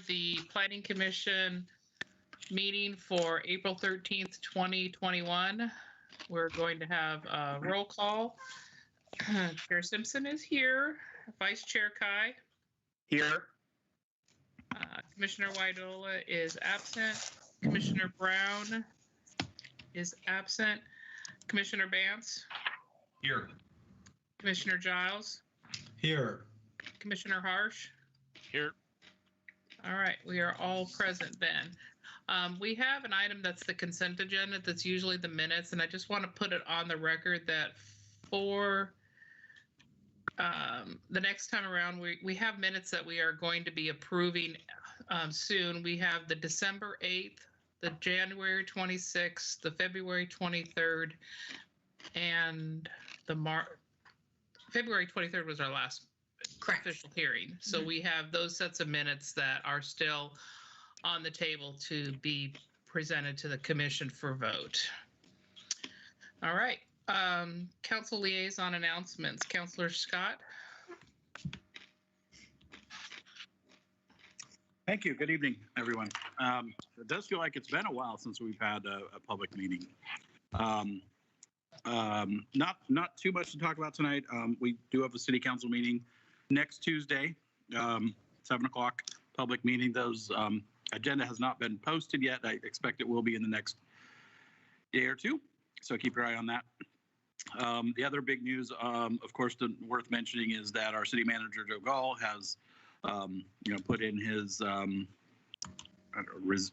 the Planning Commission meeting for April 13th, 2021. We're going to have a roll call. Chair Simpson is here. Vice Chair Kai. Here. Commissioner Waidola is absent. Commissioner Brown is absent. Commissioner Bance. Here. Commissioner Giles. Here. Commissioner Harsh. Here. All right, we are all present then. We have an item that's the consent agenda that's usually the minutes, and I just want to put it on the record that for the next time around, we have minutes that we are going to be approving soon. We have the December 8th, the January 26th, the February 23rd, and the February 23rd was our last official hearing. So we have those sets of minutes that are still on the table to be presented to the commission for vote. All right. Council liaison announcements. Councilor Scott. Thank you. Good evening, everyone. It does feel like it's been a while since we've had a public meeting. Not too much to talk about tonight. We do have a city council meeting next Tuesday, 7 o'clock public meeting. Those agenda has not been posted yet. I expect it will be in the next day or two. So keep your eye on that. The other big news, of course, worth mentioning is that our city manager, Joe Gall, has put in his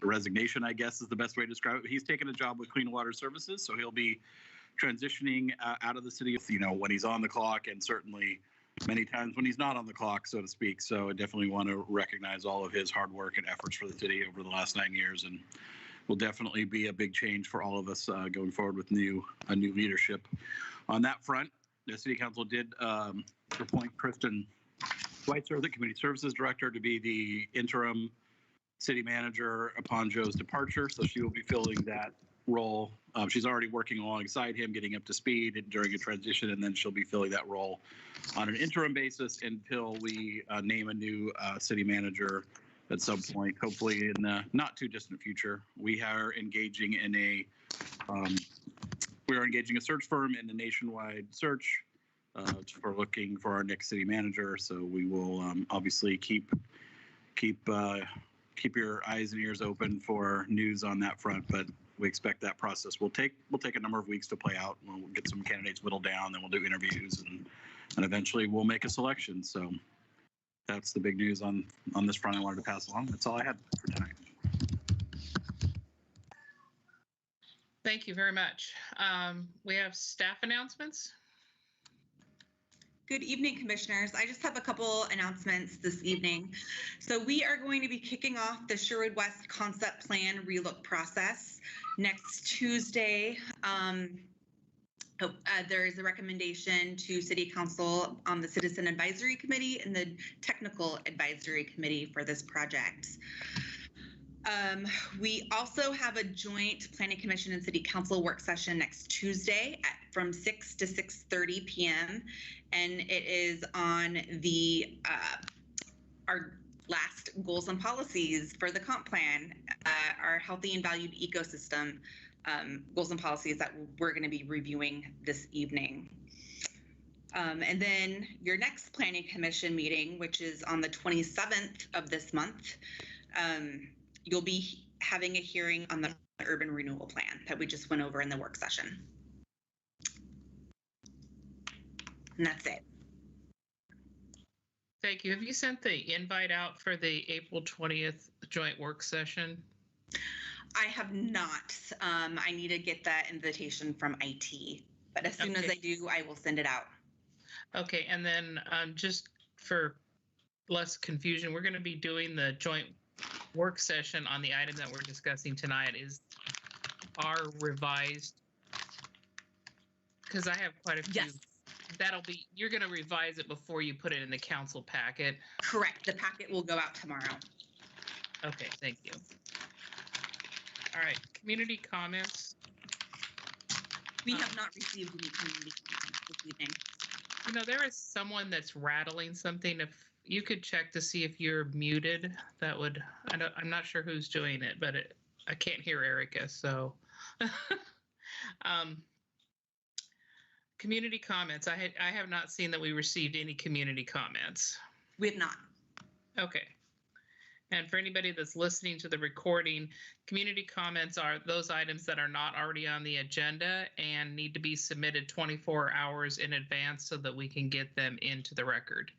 resignation, I guess is the best way to describe it. He's taken a job with Clean Water Services, so he'll be transitioning out of the city, when he's on the clock, and certainly many times when he's not on the clock, so to speak. So I definitely want to recognize all of his hard work and efforts for the city over the last 9 years, and will definitely be a big change for all of us going forward with a new leadership. On that front, the city council did appoint Kristen Schweitzer, the community services director, to be the interim city manager upon Joe's departure. So she will be filling that role. She's already working alongside him, getting up to speed during a transition, and then she'll be filling that role on an interim basis until we name a new city manager at some point, hopefully in the not too distant future. We are engaging in a search firm in a nationwide search for looking for our next city manager. So we will obviously keep your eyes and ears open for news on that front. But we expect that process will take a number of weeks to play out. We'll get some candidates whittled down, then we'll do interviews, and eventually we'll make a selection. So that's the big news on this front I wanted to pass along. That's all I had for tonight. Thank you very much. We have staff announcements. Good evening, commissioners. I just have a couple announcements this evening. So we are going to be kicking off the Sherwood West concept plan relook process next Tuesday. There is a recommendation to City Council on the Citizen Advisory Committee and the Technical Advisory Committee for this project. We also have a joint Planning Commission and City Council work session next Tuesday from 6 to 6:30 p.m. And it is on our last goals and policies for the comp plan, our healthy and valued ecosystem goals and policies that we're going to be reviewing this evening. And then your next Planning Commission meeting, which is on the 27th of this month, you'll be having a hearing on the urban renewal plan that we just went over in the work session. And that's it. Thank you. Have you sent the invite out for the April 20th joint work session? I have not. I need to get that invitation from IT, but as soon as I do, I will send it out. Okay, and then just for less confusion, we're going to be doing the joint work session on the item that we're discussing tonight is our revised, because I have quite a few. Yes. You're going to revise it before you put it in the council packet. Correct. The packet will go out tomorrow. Okay, thank you. All right, community comments. We have not received any community comments this evening. There is someone that's rattling something. If you could check to see if you're muted. That would, I'm not sure who's doing it, but I can't hear Erica, so. Community comments. I have not seen that we received any community comments. We have not. Okay. And for anybody that's listening to the recording, community comments are those items that are not already on the agenda and need to be submitted 24 hours in advance so that we can get them into the record.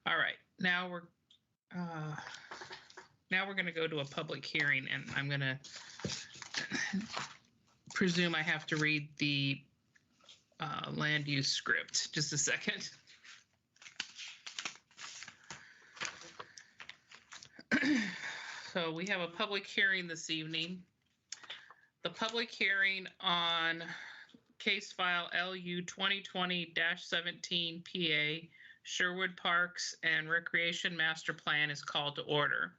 All right, now we're going to go to a public hearing, and I'm going to presume I have to read the land use script. Just a second. So we have a public hearing this evening. The public hearing on case file LU 2020-17 PA Sherwood Parks and Recreation Master Plan is called to order.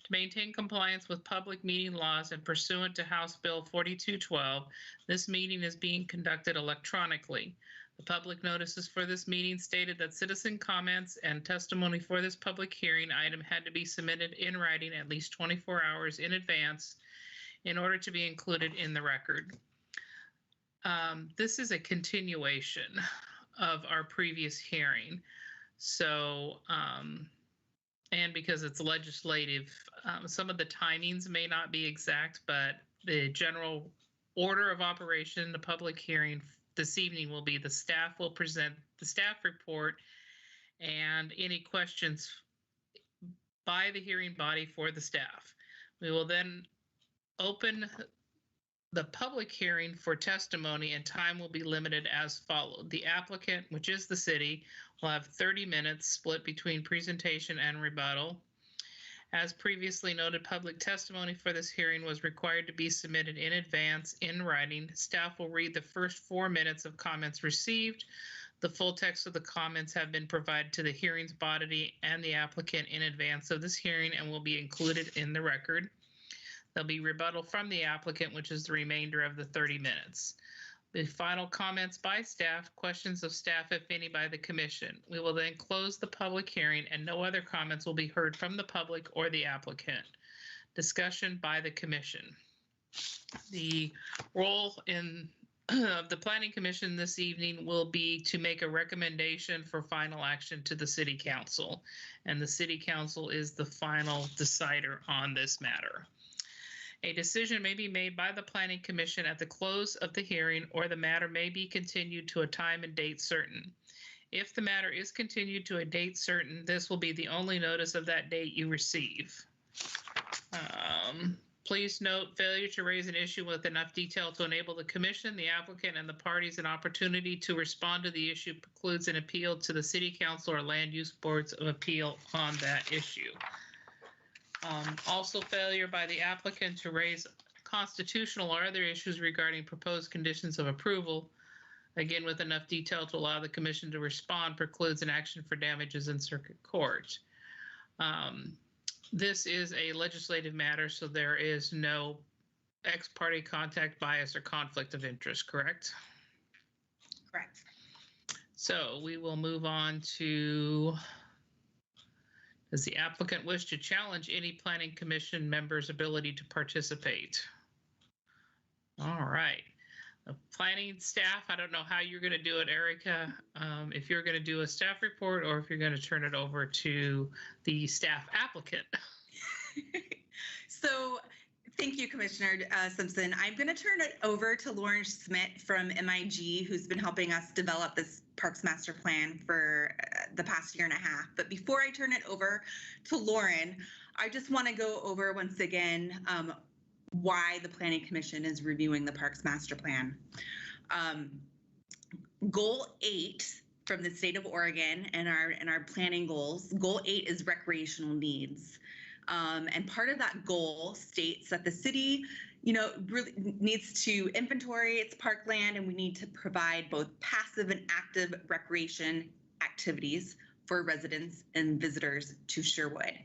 To maintain compliance with public meeting laws and pursuant to House Bill 4212, this meeting is being conducted electronically. The public notices for this meeting stated that citizen comments and testimony for this public hearing item had to be submitted in writing at least 24 hours in advance in order to be included in the record. This is a continuation of our previous hearing. So, and because it's legislative, some of the timings may not be exact, but the general order of operation, the public hearing this evening will be the staff will present the staff report and any questions by the hearing body for the staff. We will then open the public hearing for testimony, and time will be limited as followed. The applicant, which is the city, will have 30 minutes split between presentation and rebuttal. As previously noted, public testimony for this hearing was required to be submitted in advance in writing. Staff will read the first 4 minutes of comments received. The full text of the comments have been provided to the hearings body and the applicant in advance of this hearing and will be included in the record. There'll be rebuttal from the applicant, which is the remainder of the 30 minutes. The final comments by staff, questions of staff, if any, by the commission. We will then close the public hearing and no other comments will be heard from the public or the applicant. Discussion by the commission. The role of the Planning Commission this evening will be to make a recommendation for final action to the City Council. And the City Council is the final decider on this matter. A decision may be made by the Planning Commission at the close of the hearing, or the matter may be continued to a time and date certain. If the matter is continued to a date certain, this will be the only notice of that date you receive. Please note, failure to raise an issue with enough detail to enable the Commission, the applicant, and the parties an opportunity to respond to the issue precludes an appeal to the City Council or Land Use Boards of Appeal on that issue. Also, failure by the applicant to raise constitutional or other issues regarding proposed conditions of approval, again with enough detail to allow the commission to respond, precludes an action for damages in circuit court. This is a legislative matter, so there is no ex parte contact, bias, or conflict of interest, correct? Correct. So we will move on to, does the applicant wish to challenge any Planning Commission member's ability to participate? All right. The planning staff, I don't know how you're going to do it, Erica, if you're going to do a staff report or if you're going to turn it over to the staff applicant. So thank you, Commissioner Simpson. I'm going to turn it over to Lauren Schmidt from MIG, who's been helping us develop this Parks Master Plan for the past year and a half. But before I turn it over to Lauren, I just want to go over once again why the Planning Commission is reviewing the Parks Master Plan. Goal 8 from the state of Oregon and our planning goals, Goal 8 is recreational needs. And part of that goal states that the city, really needs to inventory its parkland, and we need to provide both passive and active recreation activities for residents and visitors to Sherwood.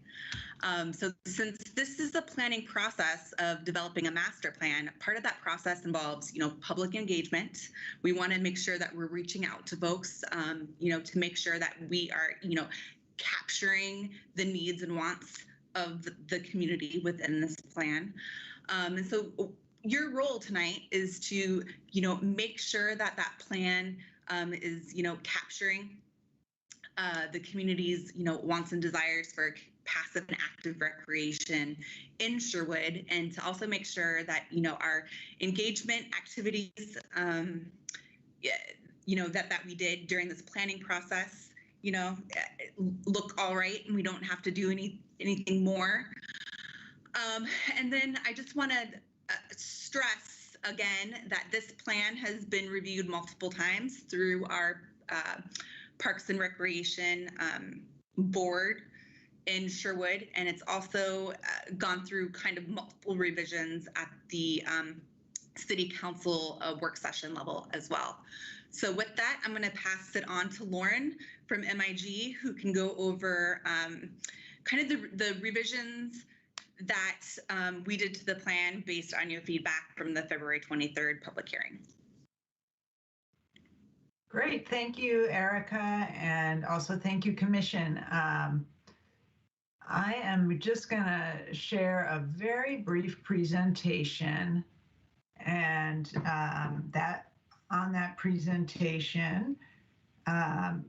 So since this is the planning process of developing a master plan, part of that process involves, public engagement. We want to make sure that we're reaching out to folks, to make sure that we are, capturing the needs and wants of the community within this plan. And so your role tonight is to, make sure that that plan is, capturing the community's, wants and desires for passive and active recreation in Sherwood, and to also make sure that, our engagement activities, that we did during this planning process, look all right, and we don't have to do anything more. And then I just want to stress again that this plan has been reviewed multiple times through our Parks and Recreation board in Sherwood, and it's also gone through kind of multiple revisions at the City Council work session level as well. So with that, I'm going to pass it on to Lauren from MIG, who can go over kind of the revisions that we did to the plan based on your feedback from the February 23rd public hearing. Great, thank you, Erica, and also thank you, Commission. I am just going to share a very brief presentation, and on that presentation, I'm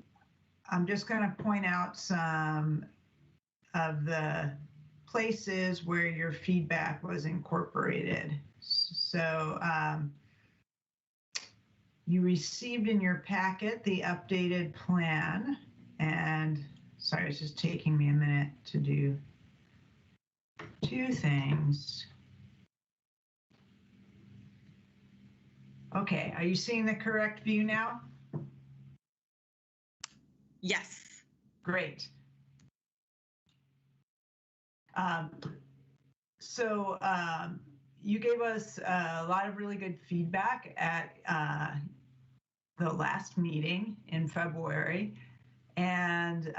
just going to point out some of the places where your feedback was incorporated. So you received in your packet the updated plan, and sorry, it's just taking me a minute to do two things. Okay, are you seeing the correct view now? Yes. Great. You gave us a lot of really good feedback at the last meeting in February, and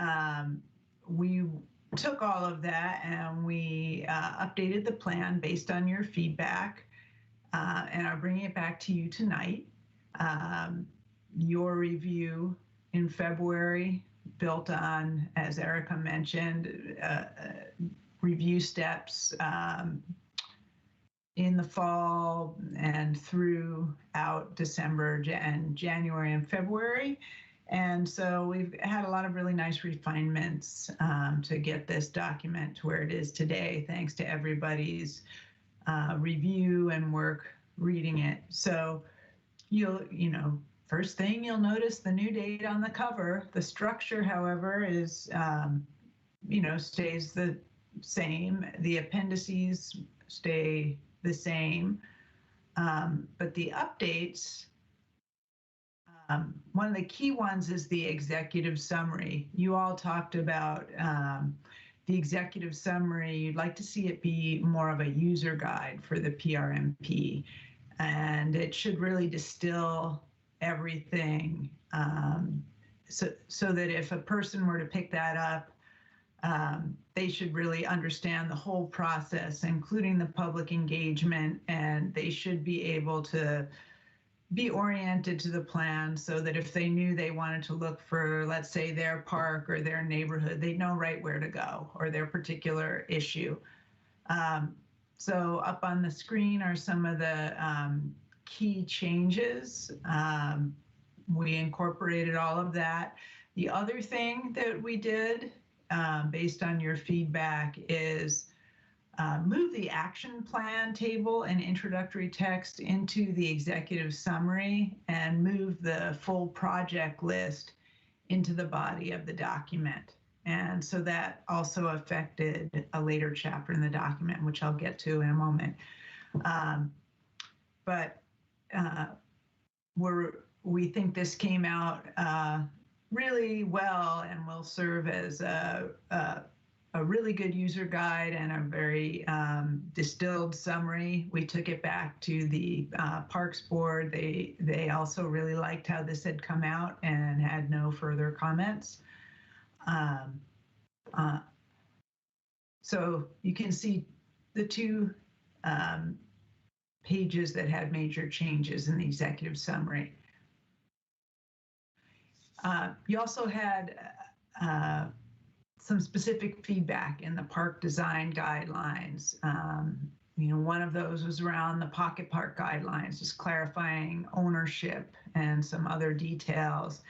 we took all of that and we updated the plan based on your feedback, and are bringing it back to you tonight. Your review in February built on, as Erica mentioned, review steps in the fall and throughout December and January and February. And so we've had a lot of really nice refinements to get this document to where it is today, thanks to everybody's review and work reading it. So first thing you'll notice the new date on the cover. The structure, however, is, stays the same. The appendices stay the same, but the updates, one of the key ones is the executive summary. You all talked about the executive summary. You'd like to see it be more of a user guide for the PRMP, and it should really distill everything so that if a person were to pick that up, they should really understand the whole process, including the public engagement, and they should be able to be oriented to the plan so that if they knew they wanted to look for, let's say, their park or their neighborhood, they'd know right where to go, or their particular issue. So up on the screen are some of the key changes. We incorporated all of that. The other thing that we did based on your feedback is move the action plan table and introductory text into the executive summary and move the full project list into the body of the document. And so that also affected a later chapter in the document, which I'll get to in a moment. We think this came out really well and will serve as a really good user guide and a very distilled summary. We took it back to the Parks Board. They also really liked how this had come out and had no further comments. So you can see the two pages that had major changes in the executive summary. You also had some specific feedback in the park design guidelines. One of those was around the pocket park guidelines, just clarifying ownership and some other details.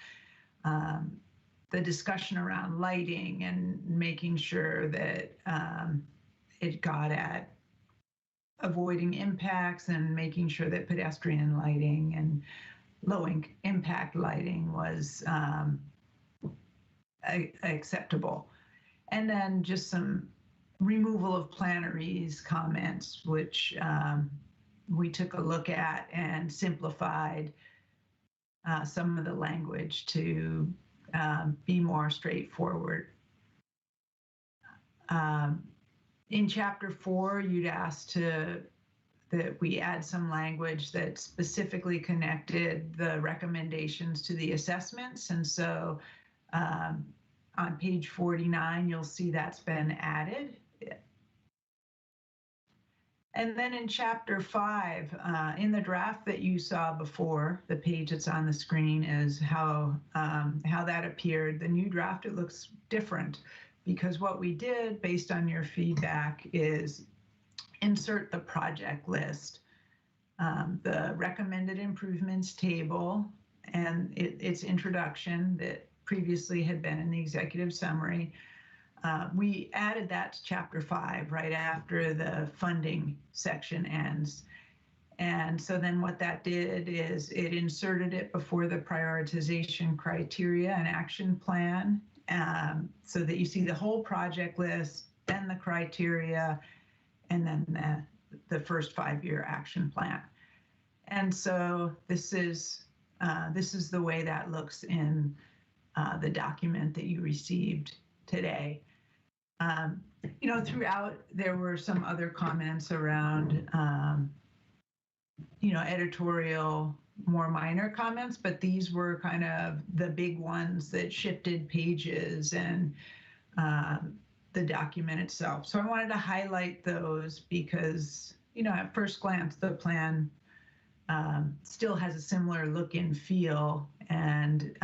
The discussion around lighting and making sure that it got at avoiding impacts and making sure that pedestrian lighting and low impact lighting was acceptable. And then just some removal of Plannery's comments, which we took a look at and simplified some of the language to be more straightforward. In Chapter 4, you'd asked that we add some language that specifically connected the recommendations to the assessments. And so on page 49, you'll see that's been added. And then in Chapter 5, in the draft that you saw before, the page that's on the screen is how that appeared. The new draft, it looks different, because what we did based on your feedback is insert the project list, the recommended improvements table, and its introduction that previously had been in the executive summary. We added that to Chapter 5 right after the funding section ends. And so then what that did is it inserted it before the prioritization criteria and action plan, so that you see the whole project list, then the criteria, and then the first 5-year action plan. And so this is the way that looks in the document that you received today. Throughout there were some other comments around, editorial, more minor comments, but these were kind of the big ones that shifted pages and the document itself. So I wanted to highlight those because, at first glance, the plan still has a similar look and feel. And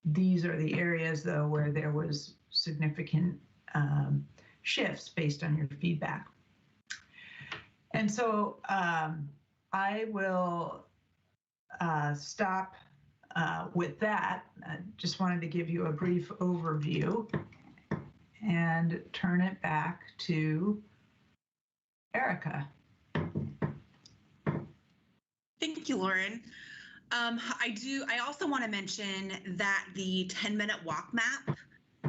these are the areas, though, where there was significant shifts based on your feedback. And so I will stop with that. I just wanted to give you a brief overview and turn it back to Erica. Thank you, Lauren. I also want to mention that the 10-minute walk map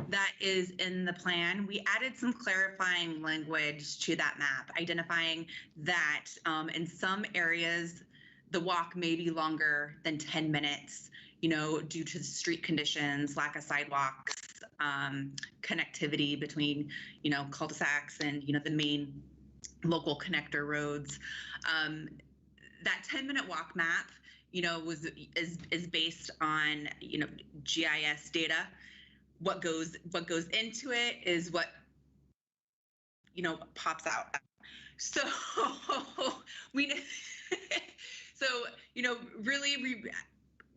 that is in the plan, we added some clarifying language to that map, identifying that in some areas, the walk may be longer than 10 minutes, due to street conditions, lack of sidewalks, connectivity between, cul-de-sacs and, the main local connector roads. That 10-minute walk map, is based on, GIS data. What goes into it is what, pops out. So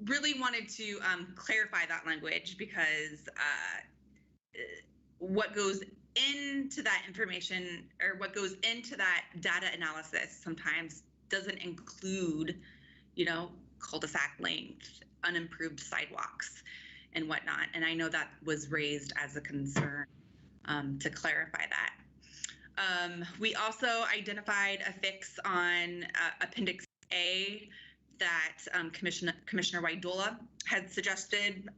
really wanted to clarify that language, because what goes into that information, or what goes into that data analysis, sometimes doesn't include, cul-de-sac length, unimproved sidewalks, and whatnot. And I know that was raised as a concern, to clarify that. We also identified a fix on Appendix A that Commissioner Waidola had suggested.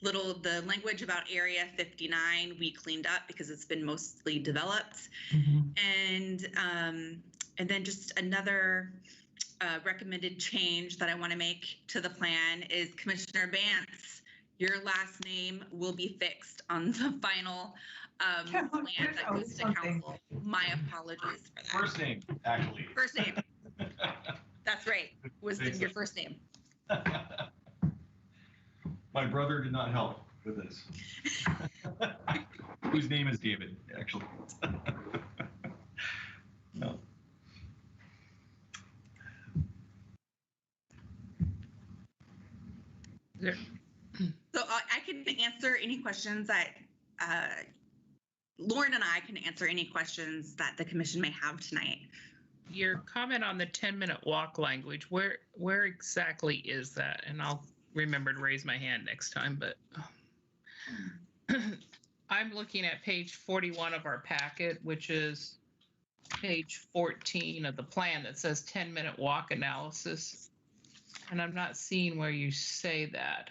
The language about Area 59 we cleaned up because it's been mostly developed. Mm-hmm. And then just another recommended change that I want to make to the plan is Commissioner Vance, your last name will be fixed on the final plan that goes to council. My apologies for that. First name, actually. First name. That's right. Was your first name. My brother did not help with this. Whose name is David, actually. No. So I can answer any questions that Lauren and I can answer any questions that the commission may have tonight. Your comment on the 10-minute walk language, where exactly is that? And I'll remember to raise my hand next time, but I'm looking at page 41 of our packet, which is page 14 of the plan that says 10-minute walk analysis. And I'm not seeing where you say that.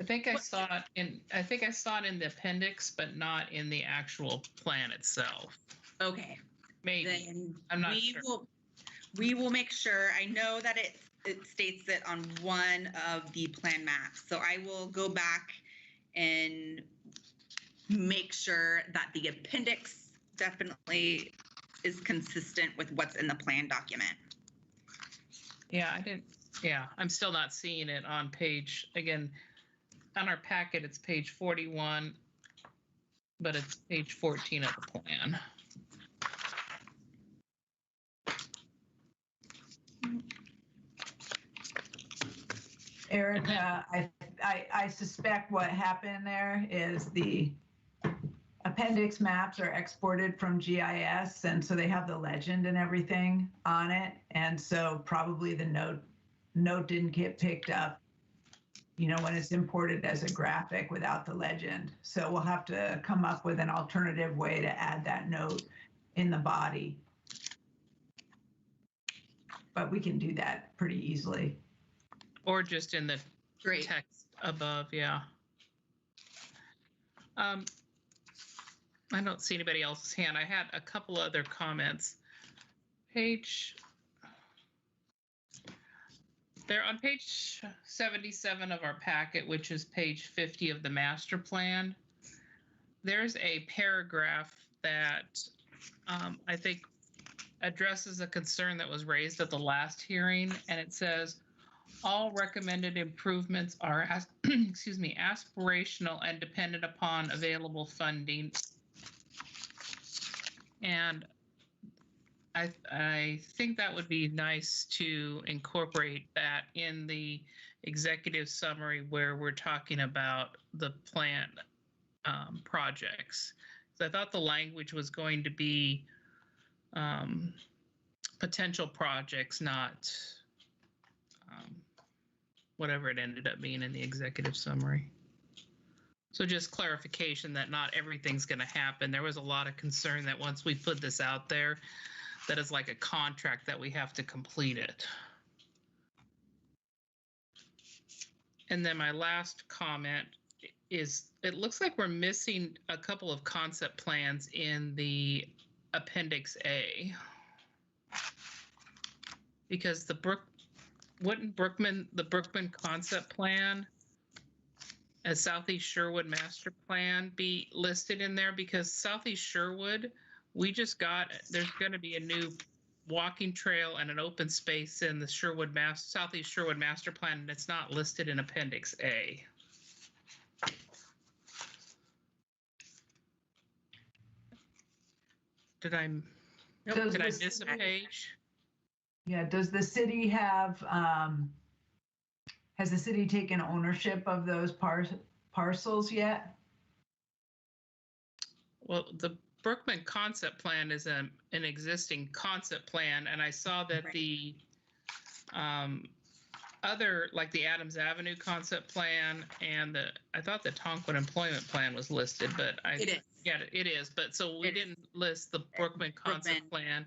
I think I saw it in the appendix, but not in the actual plan itself. Okay. Maybe. Then I'm not sure. We will make sure. I know that it states it on one of the plan maps. So I will go back and make sure that the appendix definitely is consistent with what's in the plan document. Yeah, I'm still not seeing it on page, again, on our packet, it's page 41, but it's page 14 of the plan. Erica, I suspect what happened there is the appendix maps are exported from GIS, and so they have the legend and everything on it. And so probably the note didn't get picked up, when it's imported as a graphic without the legend. So we'll have to come up with an alternative way to add that note in the body. But we can do that pretty easily. Or just in the Great. text above, yeah. I don't see anybody else's hand. I had a couple other comments. They're on page 77 of our packet, which is page 50 of the master plan. There's a paragraph that I think addresses a concern that was raised at the last hearing, and it says, all recommended improvements are, aspirational and dependent upon available funding. And I think that would be nice to incorporate that in the executive summary where we're talking about the plan projects. So I thought the language was going to be potential projects, not whatever it ended up being in the executive summary. So just clarification that not everything's going to happen. There was a lot of concern that once we put this out there, that is like a contract that we have to complete it. And then my last comment is, it looks like we're missing a couple of concept plans in the Appendix A. Because the Brookman concept plan as Southeast Sherwood master plan be listed in there? Because Southeast Sherwood, there's going to be a new walking trail and an open space in the Southeast Sherwood master plan, and it's not listed in Appendix A. Did I miss a page? Yeah, does the city have, has the city taken ownership of those parcels yet? Well, the Brookman concept plan is an existing concept plan, and I saw that Right. the other, like the Adams Avenue concept plan and I thought the Tonquin employment plan was listed, but It is. Yeah, it is. But so we didn't list the Brookman concept plan.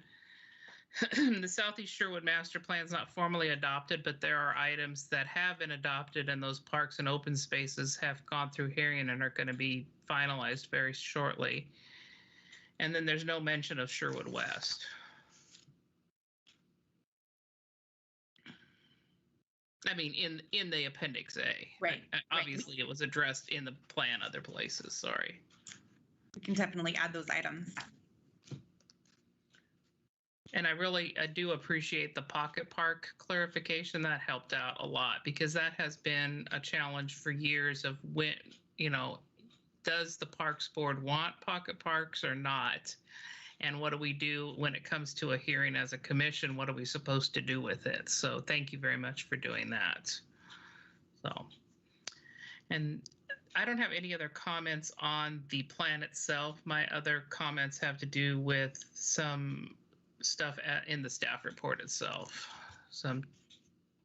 The Southeast Sherwood master plan is not formally adopted, but there are items that have been adopted, and those parks and open spaces have gone through hearing and are going to be finalized very shortly. And then there's no mention of Sherwood West. I mean, in the Appendix A. Right. Obviously, it was addressed in the plan other places. Sorry. We can definitely add those items. And I do appreciate the pocket park clarification. That helped out a lot because that has been a challenge for years of when, does the Parks Board want pocket parks or not? And what do we do when it comes to a hearing as a commission? What are we supposed to do with it? So thank you very much for doing that. So, and I don't have any other comments on the plan itself. My other comments have to do with some stuff in the staff report itself, some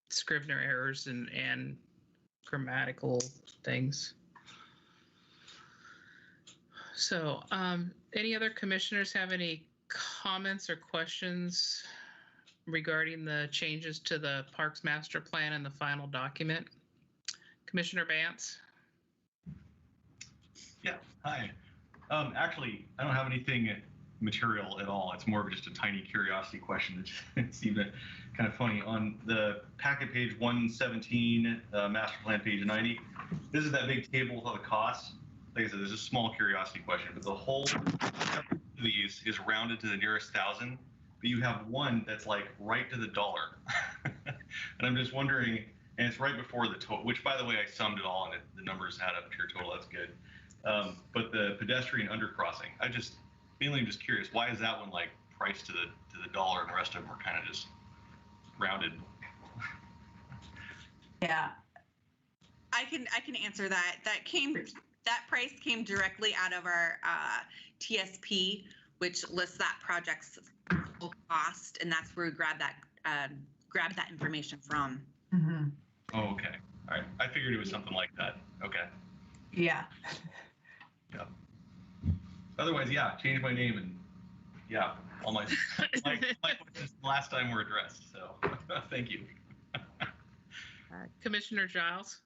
Scrivener errors and grammatical things. So, any other commissioners have any comments or questions regarding the changes to the Parks Master Plan and the final document? Commissioner Bantz? Yeah, hi. Actually, I don't have anything material at all. It's more of just a tiny curiosity question that seemed kind of funny. On the packet page 117, master plan page 90, this is that big table with all the costs. Like I said, there's a small curiosity question, but the whole of these is rounded to the nearest thousand, but you have one that's like right to the dollar. And I'm just wondering, and it's right before the total, which by the way, I summed it all and the numbers add up to your total, that's good. But the pedestrian undercrossing, I'm just curious, why is that one like priced to the dollar and the rest of them are kind of just rounded? Yeah. I can answer that. That price came directly out of our TSP, which lists that project's full cost, and that's where we grab that information from. Mm-hmm. Oh, okay. All right. I figured it was something like that. Okay. Yeah. Yeah. Otherwise, yeah, change my name and yeah, all my questions last time were addressed. So thank you. Commissioner Giles?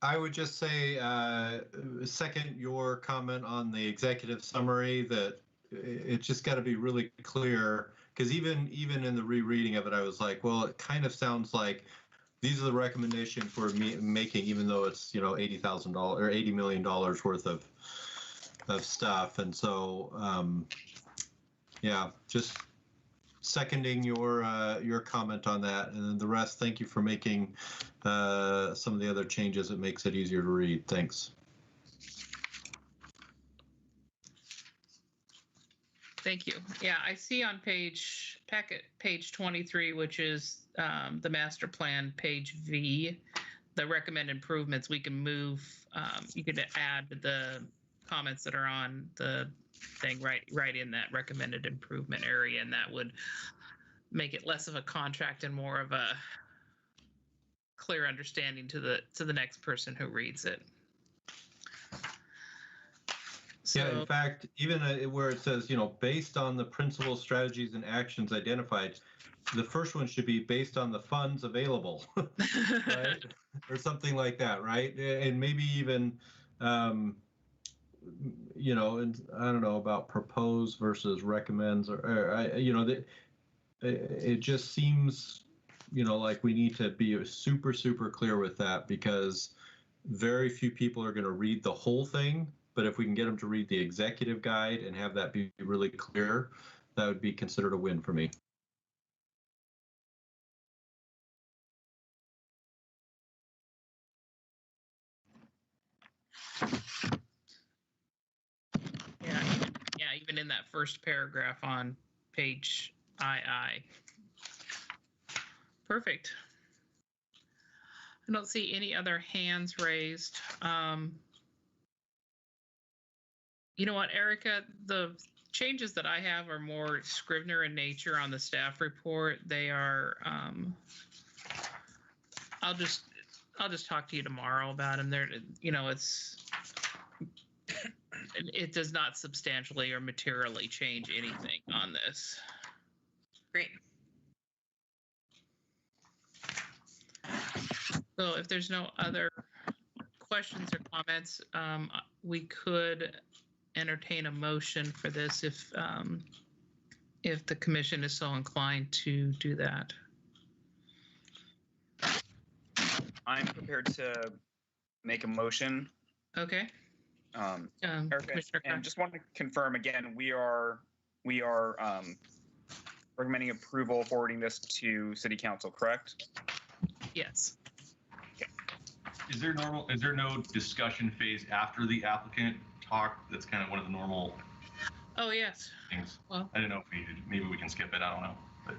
I would just say, second your comment on the executive summary that it's just got to be really clear, because even in the rereading of it, I was like, well, it kind of sounds like these are the recommendations we're making, even though it's $80,000 or $80 million worth of stuff, and so yeah, just seconding your comment on that, and then the rest. Thank you for making some of the other changes. It makes it easier to read. Thanks. Thank you. Yeah, I see on page 23, which is the master plan, page V, the recommend improvements. We can move, you could add the comments that are on the thing right in that recommended improvement area, and that would make it less of a contract and more of a clear understanding to the next person who reads it. So, yeah, in fact, even where it says, based on the principles, strategies, and actions identified, the first one should be based on the funds available, right? Or something like that, right? And maybe even, and I don't know about propose versus recommends, it just seems, like we need to be super, super clear with that, because very few people are going to read the whole thing. But if we can get them to read the executive guide and have that be really clear, that would be considered a win for me. Yeah, even in that first paragraph on page II. Perfect. I don't see any other hands raised. You know what, Erica, the changes that I have are more Scrivener in nature on the staff report. They are, I'll just talk to you tomorrow about them. There, it does not substantially or materially change anything on this. Great. So if there's no other questions or comments, we could entertain a motion for this if the commission is so inclined to do that. I'm prepared to make a motion. Okay. Erica, Commissioner and just want to confirm again, we are we are recommending approval, forwarding this to City Council, correct? Yes. Is there no discussion phase after the applicant talk? That's kind of one of the normal Oh, yes. things. Well, I don't know if maybe we can skip it. I don't know. But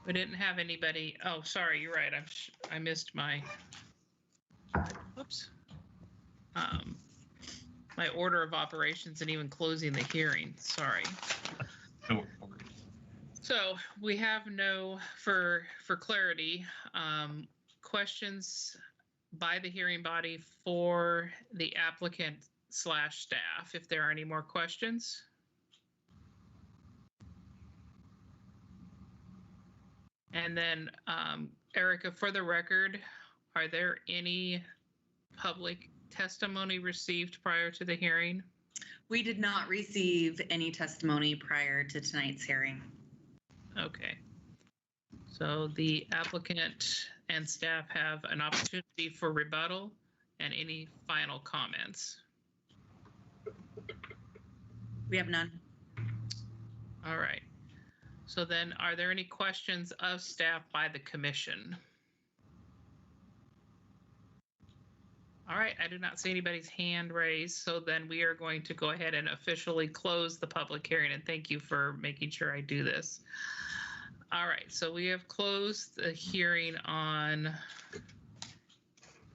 we didn't have anybody. Oh, sorry, you're right. I missed my, whoops. My order of operations and even closing the hearing. Sorry. So we have no, for clarity, questions by the hearing body for the applicant / staff. If there are any more questions. And then, Erica, for the record, are there any public testimony received prior to the hearing? We did not receive any testimony prior to tonight's hearing. Okay. So the applicant and staff have an opportunity for rebuttal and any final comments. We have none. All right. So then, are there any questions of staff by the commission? All right, I do not see anybody's hand raised, so then we are going to go ahead and officially close the public hearing, and thank you for making sure I do this. All right, so we have closed the hearing on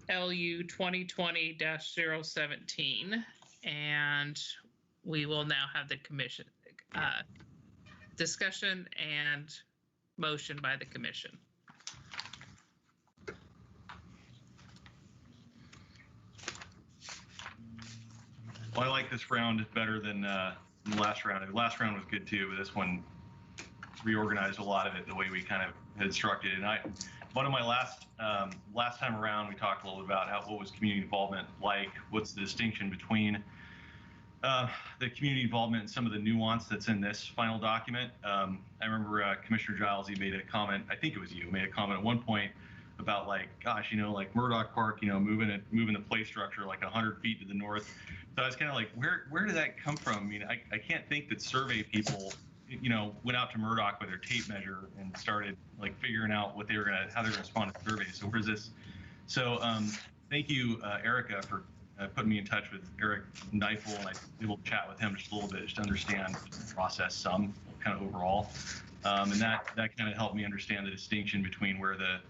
LU 2020-017, and we will now have the commission discussion and motion by the commission. well, I like this round better than the last round. The last round was good too, but this one reorganized a lot of it the way we kind of had instructed. And one of my last time around, we talked a little bit about what was community involvement like, what's the distinction between the community involvement and some of the nuance that's in this final document. I remember Commissioner Giles, he made a comment, I think it was you, made a comment at one point about like, gosh, like Murdoch Park, moving the play structure like 100 feet to the north. So I was kind of like, where did that come from? I mean, I can't think that survey people, went out to Murdoch with their tape measure and started like figuring out how they were gonna respond to surveys. So where's this? So thank you, Erica, for putting me in touch with Eric Neifel, and I was able to chat with him just a little bit, just to understand the process some kind of overall. And that kind of helped me understand the distinction between where the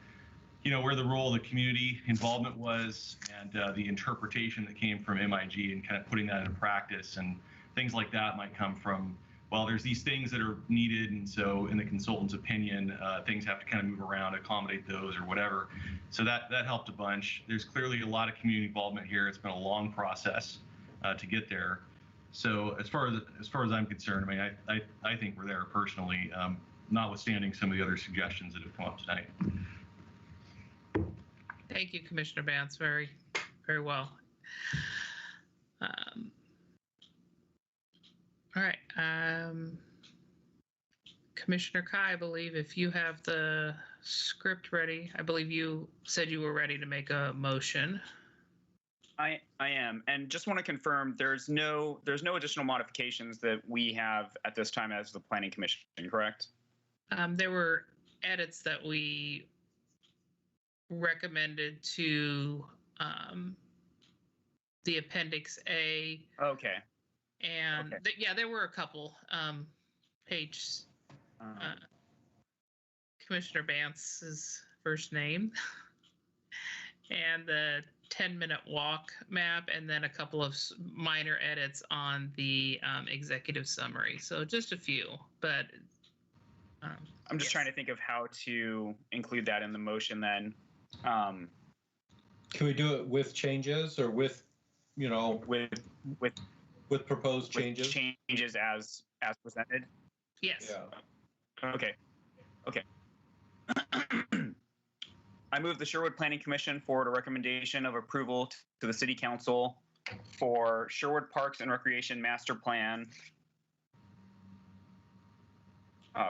role of the community involvement was and the interpretation that came from MIG and kind of putting that into practice, and things like that might come from, well, there's these things that are needed, and so in the consultant's opinion, things have to kind of move around, accommodate those or whatever. So that helped a bunch. There's clearly a lot of community involvement here. It's been a long process to get there. So as far as I'm concerned, I mean, I think we're there personally, notwithstanding some of the other suggestions that have come up tonight. Thank you, Commissioner Vance. Very, very well. All right. Commissioner Kai, I believe if you have the script ready, I believe you said you were ready to make a motion. I am, and just want to confirm there's no additional modifications that we have at this time as the Planning Commission, correct? There were edits that we recommended to the Appendix A. Okay. And okay. yeah, there were a couple pages. Commissioner Vance's first name and the 10-minute walk map, and then a couple of minor edits on the executive summary. So just a few, but I'm just trying to think of how to include that in the motion then. Can we do it with changes or with proposed changes? Changes as presented? Yes. Yeah. Okay. I move the Sherwood Planning Commission forward a recommendation of approval to the City Council for Sherwood Parks and Recreation Master Plan,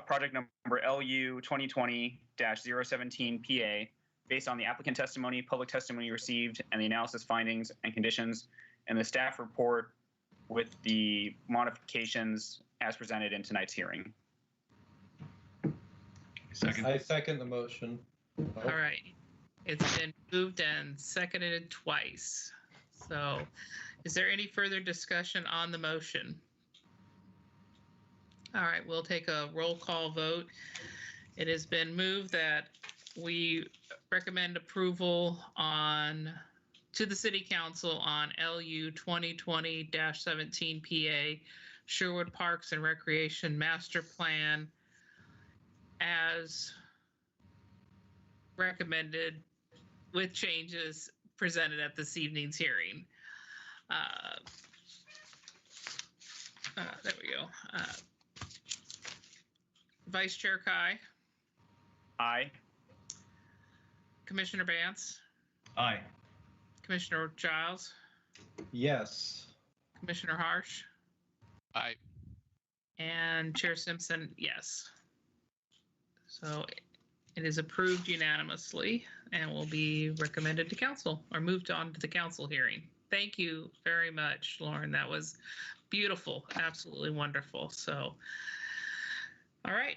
project number LU 2020-017 PA, based on the applicant testimony, public testimony received, and the analysis findings and conditions, and the staff report with the modifications as presented in tonight's hearing. Second. I second the motion. All right. It's been moved and seconded twice. So is there any further discussion on the motion? All right, we'll take a roll call vote. It has been moved that we recommend approval to the City Council on LU 2020-17 PA Sherwood Parks and Recreation Master Plan as recommended with changes presented at this evening's hearing. There we go. Vice Chair Kai. Aye. Commissioner Bance. Aye. Commissioner Giles. Yes. Commissioner Harsh. Aye. And Chair Simpson, yes. So it is approved unanimously and will be recommended to council or moved on to the council hearing. Thank you very much, Lauren. That was beautiful, absolutely wonderful. So, all right,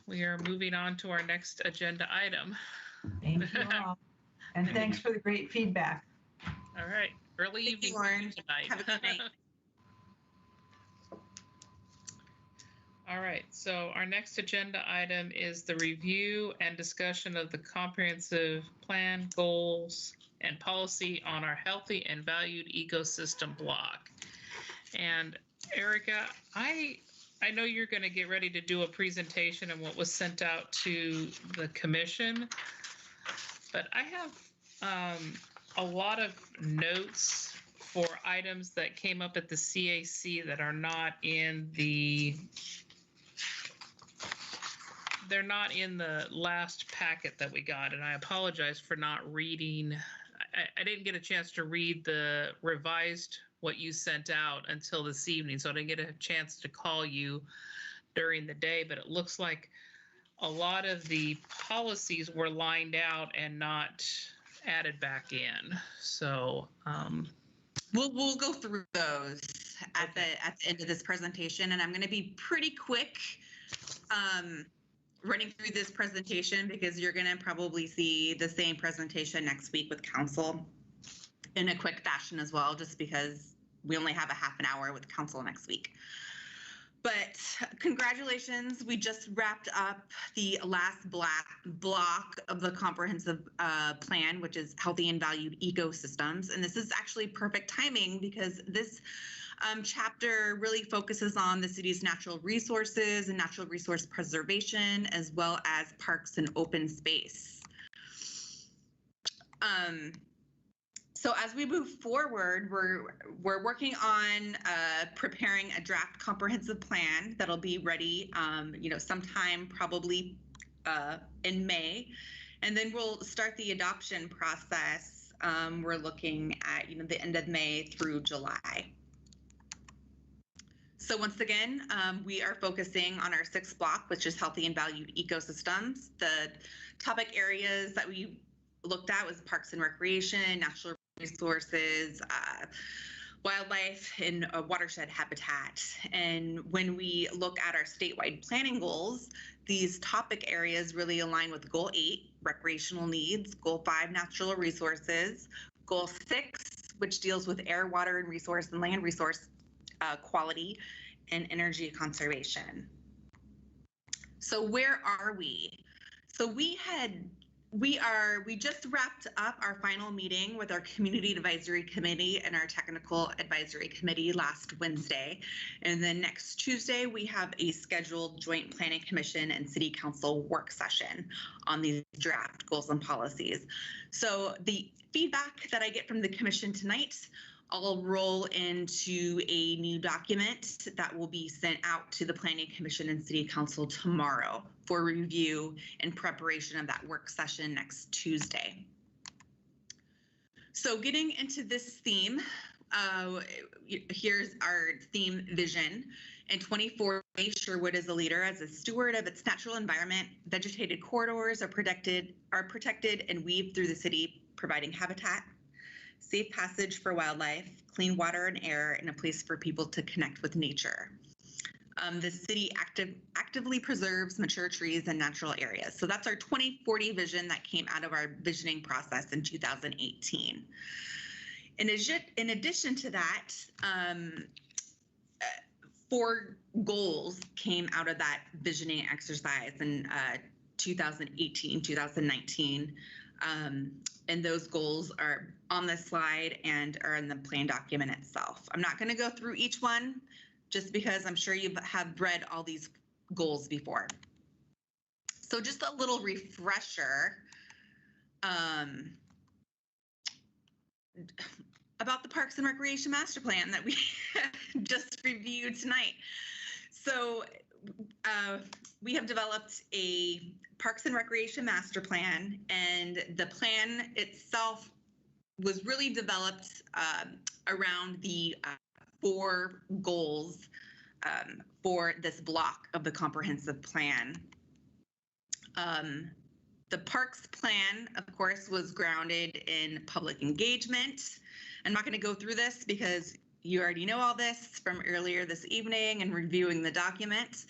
we are moving on to our next agenda item. Thank you all. And thanks for the great feedback. All right, early Thank you, evening Lauren. tonight. Have a good night. All right, so our next agenda item is the review and discussion of the comprehensive plan, goals, and policy on our healthy and valued ecosystem block. And Erica, I know you're going to get ready to do a presentation on what was sent out to the commission, but I have a lot of notes for items that came up at the CAC that are not in the last packet that we got, and I apologize for not reading. I didn't get a chance to read the revised what you sent out until this evening, so I didn't get a chance to call you during the day, but it looks like a lot of the policies were lined out and not added back in. So We'll go through those at the end of this presentation, and I'm going to be pretty quick running through this presentation because you're going to probably see the same presentation next week with council in a quick fashion as well, just because we only have a half an hour with council next week. But congratulations, we just wrapped up the last block of the comprehensive plan, which is healthy and valued ecosystems. And this is actually perfect timing because this chapter really focuses on the city's natural resources and natural resource preservation, as well as parks and open space. So as we move forward, we're working on preparing a draft comprehensive plan that'll be ready, sometime probably in May, and then we'll start the adoption process. We're looking at the end of May through July. So once again, we are focusing on our sixth block, which is healthy and valued ecosystems. The topic areas that we looked at was parks and recreation, natural resources, wildlife, and watershed habitat. And when we look at our statewide planning goals, these topic areas really align with Goal 8, recreational needs, Goal 5, natural resources, Goal 6, which deals with air, water, and resource and land resource quality and energy conservation. So where are we? So we just wrapped up our final meeting with our community advisory committee and our technical advisory committee last Wednesday. And then next Tuesday, we have a scheduled joint planning commission and city council work session on these draft goals and policies. So the feedback that I get from the commission tonight, I'll roll into a new document that will be sent out to the Planning Commission and City Council tomorrow for review and preparation of that work session next Tuesday. So getting into this theme, here's our theme vision. In 2040, Sherwood is a leader as a steward of its natural environment. Vegetated corridors are protected and weaved through the city, providing habitat, safe passage for wildlife, clean water and air, and a place for people to connect with nature. The city actively preserves mature trees and natural areas. So that's our 2040 vision that came out of our visioning process in 2018. In addition to that, 4 goals came out of that visioning exercise in 2018, 2019. And those goals are on this slide and are in the plan document itself. I'm not going to go through each one just because I'm sure you have read all these goals before. So just a little refresher about the Parks and Recreation Master Plan that we just reviewed tonight. So we have developed a Parks and Recreation Master Plan, and the plan itself was really developed around the 4 goals for this block of the comprehensive plan. The Parks Plan, of course, was grounded in public engagement. I'm not going to go through this because you already know all this from earlier this evening and reviewing the document.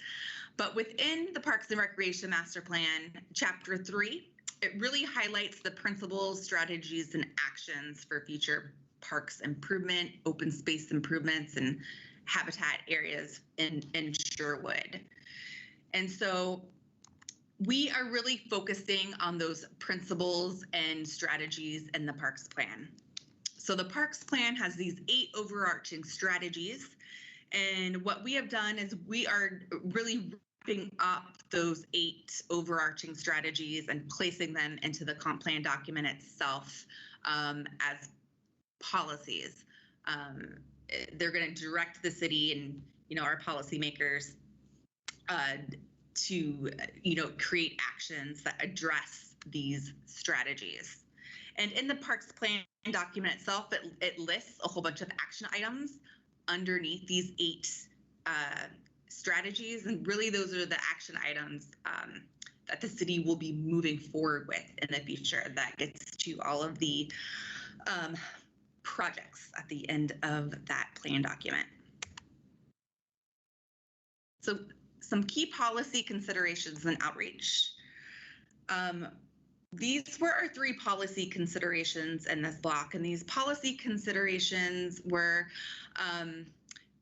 But within the Parks and Recreation Master Plan, Chapter 3, it really highlights the principles, strategies, and actions for future parks improvement, open space improvements, and habitat areas in Sherwood. And so we are really focusing on those principles and strategies in the Parks Plan. So the Parks Plan has these 8 overarching strategies. And what we have done is we are really wrapping up those 8 overarching strategies and placing them into the comp plan document itself as policies. They're going to direct the city and our policymakers to create actions that address these strategies. And in the Parks Plan document itself, it lists a whole bunch of action items underneath these 8 strategies. And really, those are the action items that the city will be moving forward with in the future. That gets to all of the projects at the end of that plan document. So some key policy considerations and outreach. These were our 3 policy considerations in this block, and these policy considerations were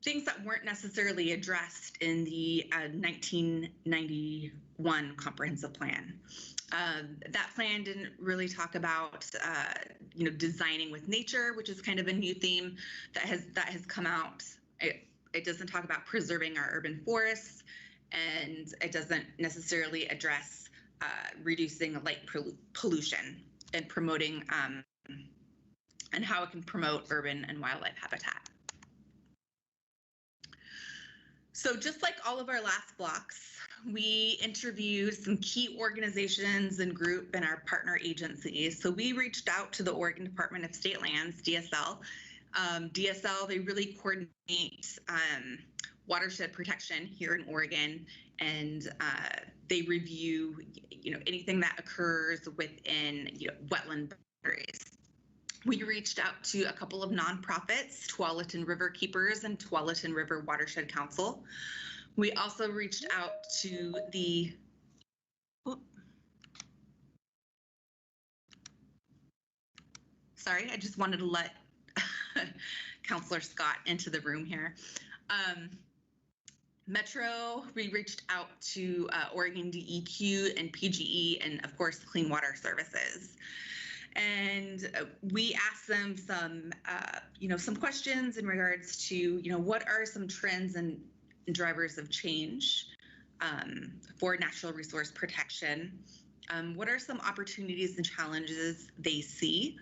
things that weren't necessarily addressed in the 1991 comprehensive plan. That plan didn't really talk about, designing with nature, which is kind of a new theme that has come out. It doesn't talk about preserving our urban forests, and it doesn't necessarily address reducing light pollution and promoting and how it can promote urban and wildlife habitat. So just like all of our last blocks, we interviewed some key organizations and group and our partner agencies. So we reached out to the Oregon Department of State Lands, DSL. DSL, they really coordinate watershed protection here in Oregon, and they review, anything that occurs within wetland boundaries. We reached out to a couple of nonprofits, Tualatin River Keepers and Tualatin River Watershed Council. We also reached out to the sorry, I just wanted to let Councilor Scott into the room here. Metro, we reached out to Oregon DEQ and PGE, and of course, Clean Water Services. And we asked them some questions in regards to, what are some trends and drivers of change for natural resource protection? What are some opportunities and challenges they see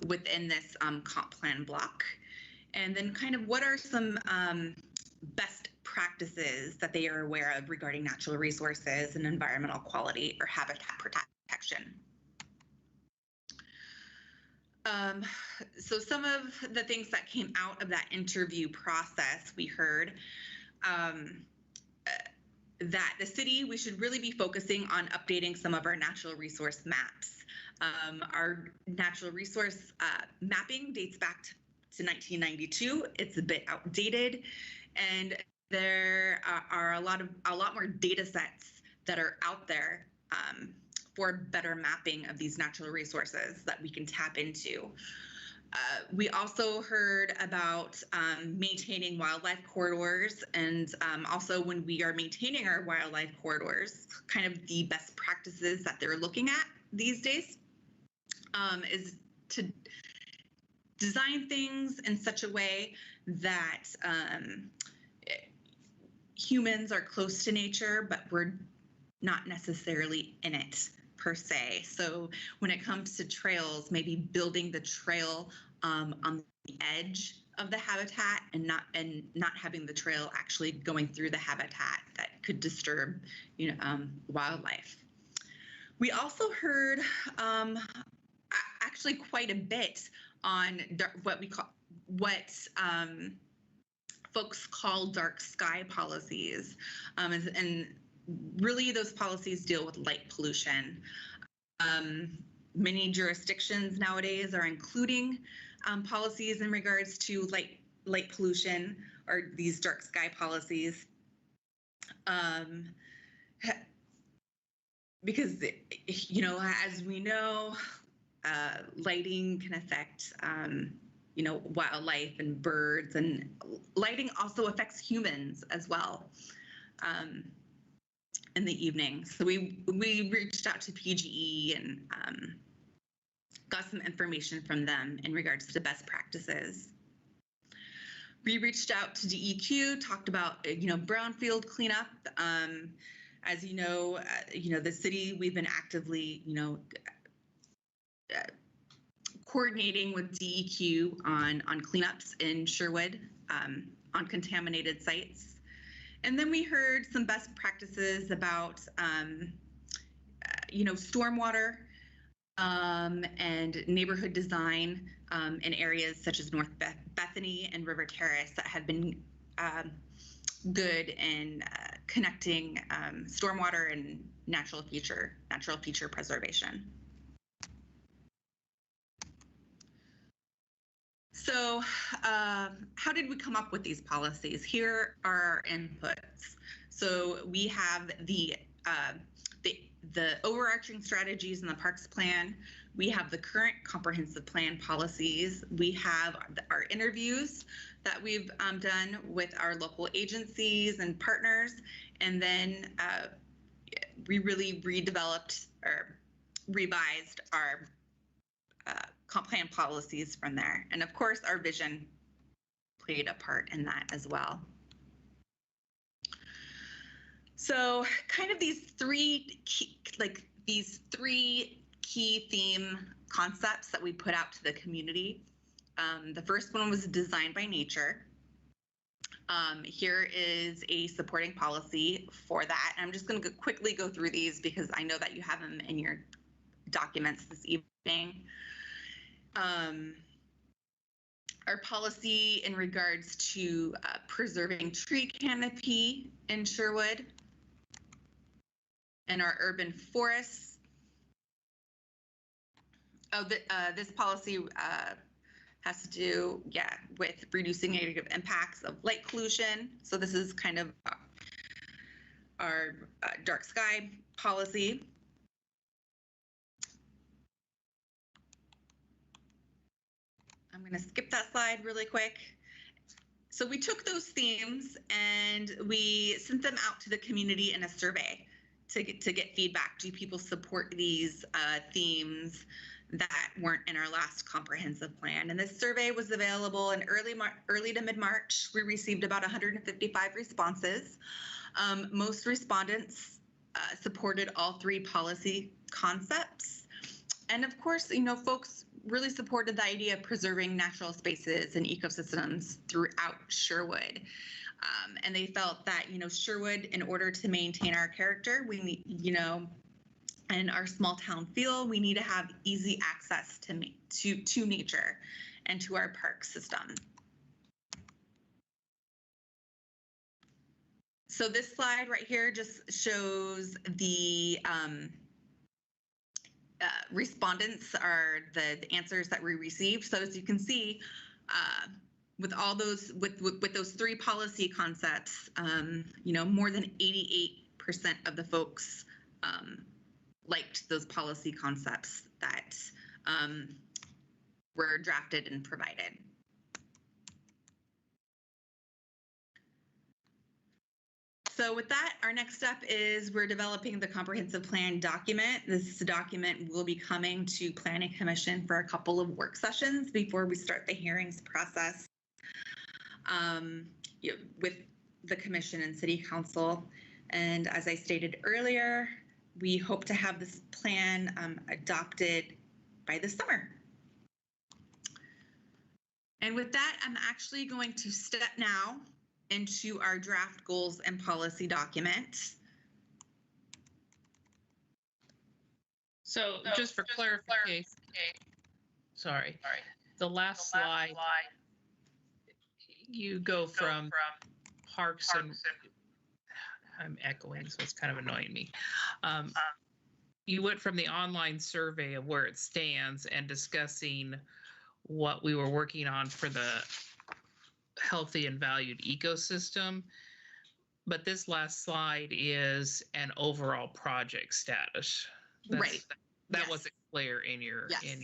within this comp plan block? And then kind of what are some best practices that they are aware of regarding natural resources and environmental quality or habitat protection? So some of the things that came out of that interview process, we heard that the city, we should really be focusing on updating some of our natural resource maps. Our natural resource mapping dates back to 1992. It's a bit outdated, and there are a lot more data sets that are out there for better mapping of these natural resources that we can tap into. We also heard about maintaining wildlife corridors, and also when we are maintaining our wildlife corridors, kind of the best practices that they're looking at these days is to design things in such a way that humans are close to nature, but we're not necessarily in it per se. So when it comes to trails, maybe building the trail on the edge of the habitat and not having the trail actually going through the habitat that could disturb, wildlife. We also heard actually quite a bit on what folks call dark sky policies, and really those policies deal with light pollution. Many jurisdictions nowadays are including policies in regards to light pollution, or these dark sky policies, because as we know, lighting can affect wildlife and birds, and lighting also affects humans as well in the evening. So we reached out to PGE and got some information from them in regards to best practices. We reached out to DEQ, talked about brownfield cleanup. As you know, the city, we've been actively coordinating with DEQ on cleanups in Sherwood on contaminated sites. And then we heard some best practices about stormwater and neighborhood design in areas such as North Bethany and River Terrace that have been good in connecting stormwater and natural feature preservation. So how did we come up with these policies? Here are our inputs. So we have the overarching strategies in the parks plan. We have the current comprehensive plan policies. We have our interviews that we've done with our local agencies and partners. And then we really redeveloped or revised our comp plan policies from there. And of course, our vision played a part in that as well. So kind of these three key theme concepts that we put out to the community. The first one was designed by nature. Here is a supporting policy for that. I'm just going to quickly go through these because I know that you have them in your documents this evening. Our policy in regards to preserving tree canopy in Sherwood and our urban forests. This policy has to do, with reducing negative impacts of light pollution. So this is kind of our dark sky policy. I'm going to skip that slide really quick. So we took those themes and we sent them out to the community in a survey to get feedback. Do people support these themes that weren't in our last comprehensive plan? And this survey was available in early to mid-March. We received about 155 responses. Most respondents supported all three policy concepts. And of course, folks really supported the idea of preserving natural spaces and ecosystems throughout Sherwood. And they felt that, Sherwood, in order to maintain our character, we need, and our small town feel, we need to have easy access to nature and to our park system. So this slide right here just shows the respondents are the answers that we received. So as you can see, with all those with those three policy concepts, more than 88% of the folks liked those policy concepts that were drafted and provided. So with that, our next step is we're developing the comprehensive plan document. This document will be coming to Planning Commission for a couple of work sessions before we start the hearings process with the Commission and City Council. And as I stated earlier, we hope to have this plan adopted by the summer. And with that, I'm actually going to step now into our draft goals and policy document. So just for clarification, sorry, the last slide, you go from parks and, I'm echoing, so it's kind of annoying me. You went from the online survey of where it stands and discussing what we were working on for the healthy and valued ecosystem. But this last slide is an overall project status. Right. That Yes. wasn't clear in your Yes.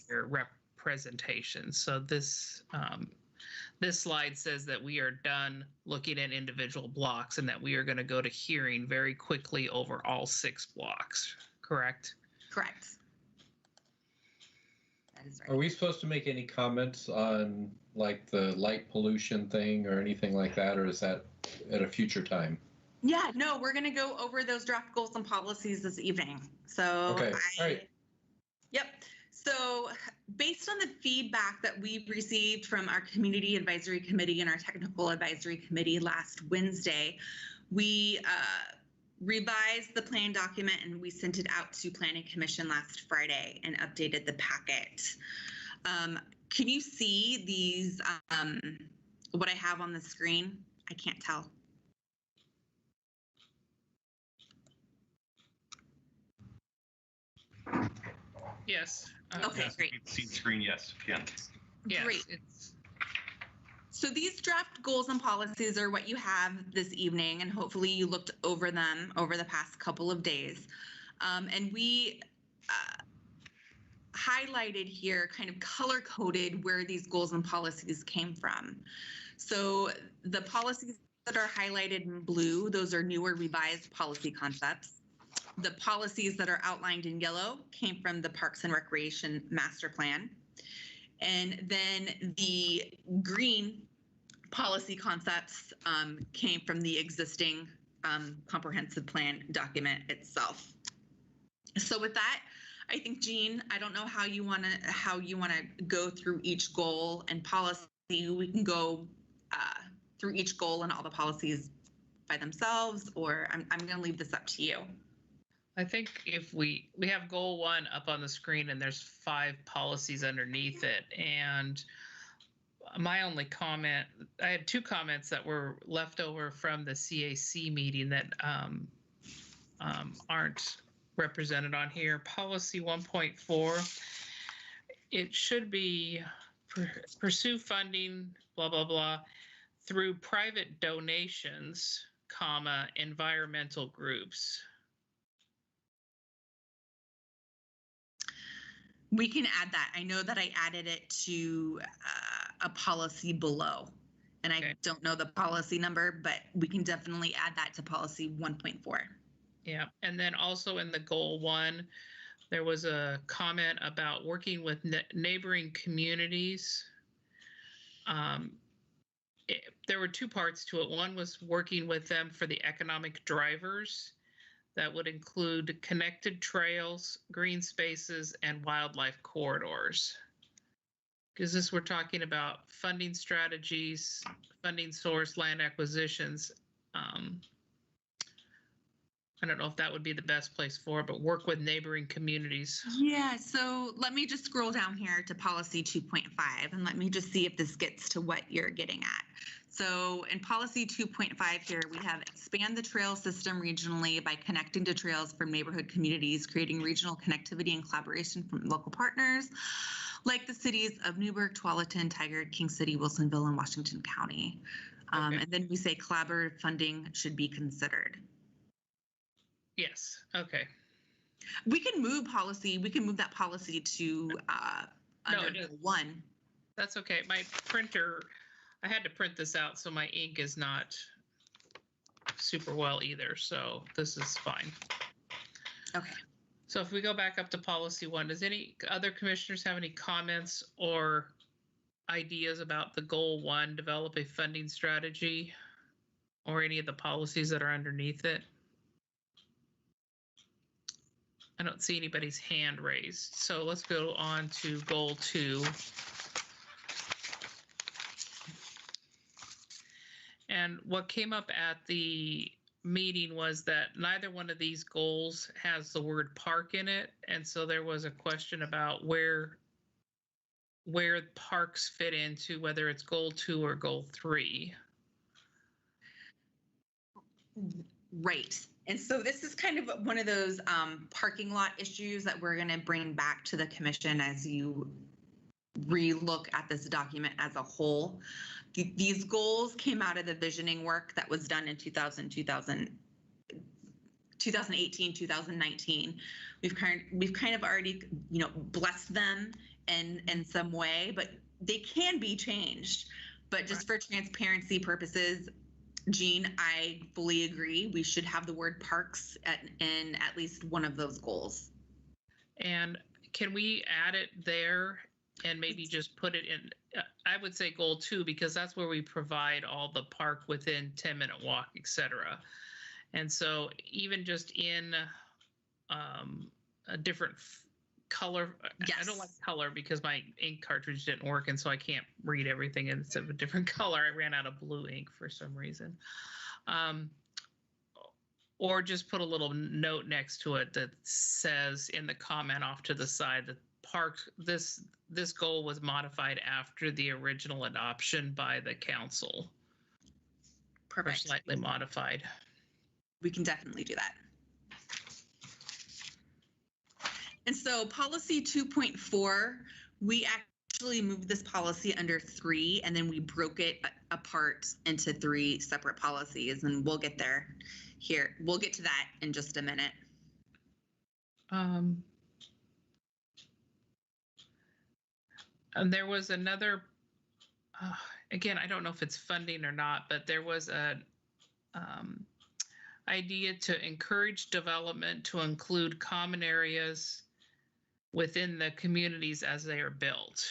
presentation. So this this slide says that we are done looking at individual blocks and that we are going to go to hearing very quickly over all 6 blocks. Correct? Correct. That is right. Are we supposed to make any comments on like the light pollution thing or anything like that, or is that at a future time? Yeah, no, we're going to go over those draft goals and policies this evening. So, Okay, all right. Yep. So based on the feedback that we received from our Community Advisory Committee and our Technical Advisory Committee last Wednesday, we revised the plan document and we sent it out to Planning Commission last Friday and updated the packet. Can you see these, what I have on the screen? I can't tell. Yes. Okay, Yes, great. you can see the screen, yes, yeah. Yes, Great. it's So these draft goals and policies are what you have this evening, and hopefully you looked over them over the past couple of days. And we highlighted here, kind of color-coded where these goals and policies came from. So the policies that are highlighted in blue, those are newer revised policy concepts. The policies that are outlined in yellow came from the Parks and Recreation Master Plan. And then the green policy concepts came from the existing comprehensive plan document itself. So with that, I think, Jean, I don't know how you want to go through each goal and policy. We can go through each goal and all the policies by themselves, or I'm going to leave this up to you. I think if we have goal 1 up on the screen and there's 5 policies underneath it. And my only comment, I had 2 comments that were left over from the CAC meeting that aren't represented on here. Policy 1.4, it should be pursue funding, blah, blah, blah, through private donations, comma, environmental groups. We can add that. I know that I added it to a policy below, and I don't know the policy number, but we can definitely add that to policy 1.4. Yeah, and then also in the goal 1, there was a comment about working with neighboring communities. There were 2 parts to it. One was working with them for the economic drivers. That would include connected trails, green spaces, and wildlife corridors. Because we're talking about funding strategies, funding source, land acquisitions. I don't know if that would be the best place for it, but work with neighboring communities. Yeah, so let me just scroll down here to policy 2.5 and let me just see if this gets to what you're getting at. So in policy 2.5 here, we have expand the trail system regionally by connecting to trails from neighborhood communities, creating regional connectivity and collaboration from local partners, like the cities of Newburgh, Tualatin, Tigard, King City, Wilsonville, and Washington County. Okay. And then we say collaborative funding should be considered. Yes, okay. We can move that policy to under it is. 1. That's okay. My printer, I had to print this out, so my ink is not super well either, so this is fine. Okay. So if we go back up to policy 1, does any other commissioners have any comments or ideas about the goal 1, develop a funding strategy, or any of the policies that are underneath it? I don't see anybody's hand raised. So let's go on to goal 2. And what came up at the meeting was that neither one of these goals has the word park in it. And so there was a question about where parks fit into, whether it's goal 2 or goal 3. Right. And so this is kind of one of those parking lot issues that we're going to bring back to the commission as you relook at this document as a whole. These goals came out of the visioning work that was done in 2018, 2019. We've kind of already, blessed them in some way, but they can be changed. But just for transparency purposes, Jean, I fully agree. We should have the word parks in at least one of those goals. And can we add it there and maybe just put it in? I would say goal 2, because that's where we provide all the park within 10-minute walk, etc. And so even just in a different color, yes. I don't like color because my ink cartridge didn't work, and so I can't read everything instead of a different color. I ran out of blue ink for some reason. Or just put a little note next to it that says in the comment off to the side that park, this goal was modified after the original adoption by the council. Perfect. Or slightly modified. We can definitely do that. And so policy 2.4, we actually moved this policy under 3, and then we broke it apart into 3 separate policies, and we'll get there here. We'll get to that in just a minute. And there was another, again, I don't know if it's funding or not, but there was a idea to encourage development to include common areas within the communities as they are built.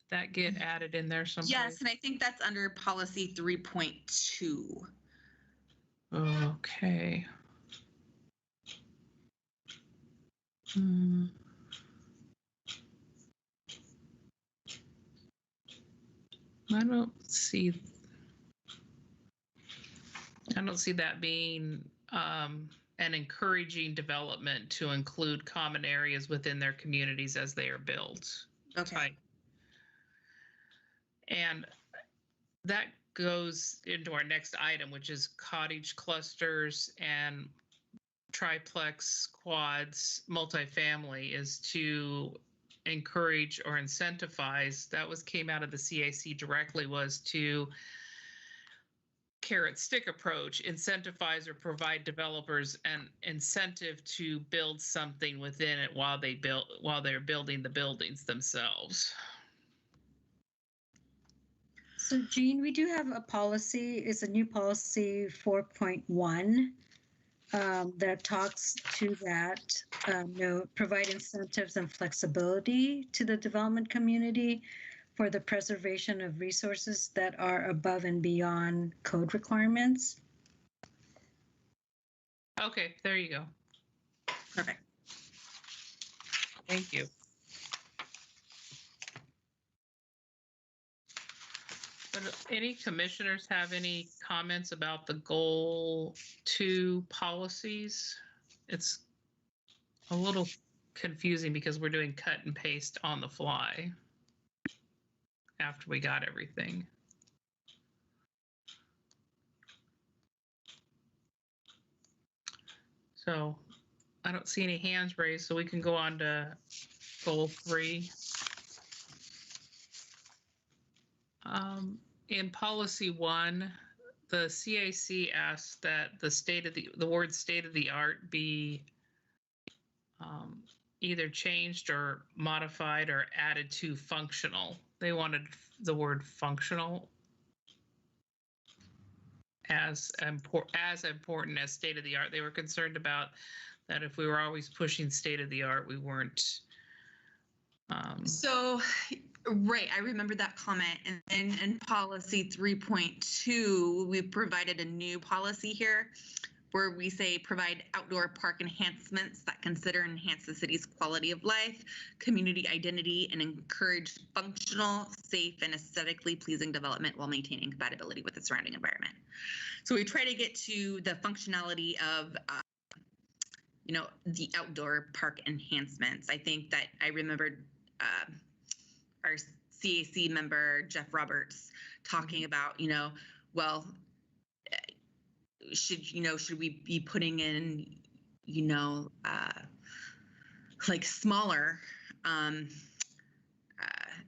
Did that get added in there someplace? Yes, and I think that's under policy 3.2. Okay. I don't see that being and encouraging development to include common areas within their communities as they are built. Okay. And that goes into our next item, which is cottage clusters and triplex, quads, multifamily, is to encourage or incentivize. That came out of the CAC directly, was to carrot stick approach, incentivize or provide developers an incentive to build something within it while they're building the buildings themselves. So Jean, we do have a policy, it's a new policy 4.1 that talks to that, provide incentives and flexibility to the development community for the preservation of resources that are above and beyond code requirements. Okay, there you go. Perfect. Thank you. But any commissioners have any comments about the goal 2 policies? It's a little confusing because we're doing cut and paste on the fly after we got everything. So I don't see any hands raised, so we can go on to goal 3. In policy 1, the CAC asked that the word state of the art be either changed or modified or added to functional. They wanted the word functional as important as state of the art. They were concerned about that if we were always pushing state of the art, we weren't. So, right, I remember that comment. And then in policy 3.2, we provided a new policy here where we say provide outdoor park enhancements that consider enhance the city's quality of life, community identity, and encourage functional, safe, and aesthetically pleasing development while maintaining compatibility with the surrounding environment. So we try to get to the functionality of the outdoor park enhancements. I think that I remembered our CAC member, Jeff Roberts, talking about, should we be putting in, like smaller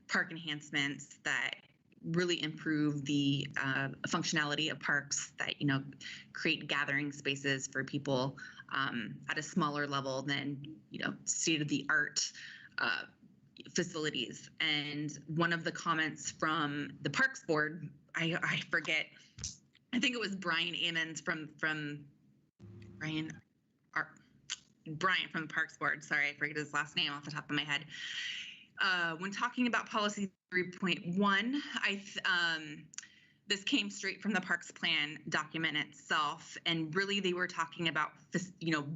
park enhancements that really improve the functionality of parks that, create gathering spaces for people at a smaller level than, state-of-the-art facilities. And one of the comments from the Parks Board, I forget, I think it was Brian Ammons from Brian from the Parks Board. Sorry, I forget his last name off the top of my head. When talking about policy 3.1, this came straight from the Parks Plan document itself, and really they were talking about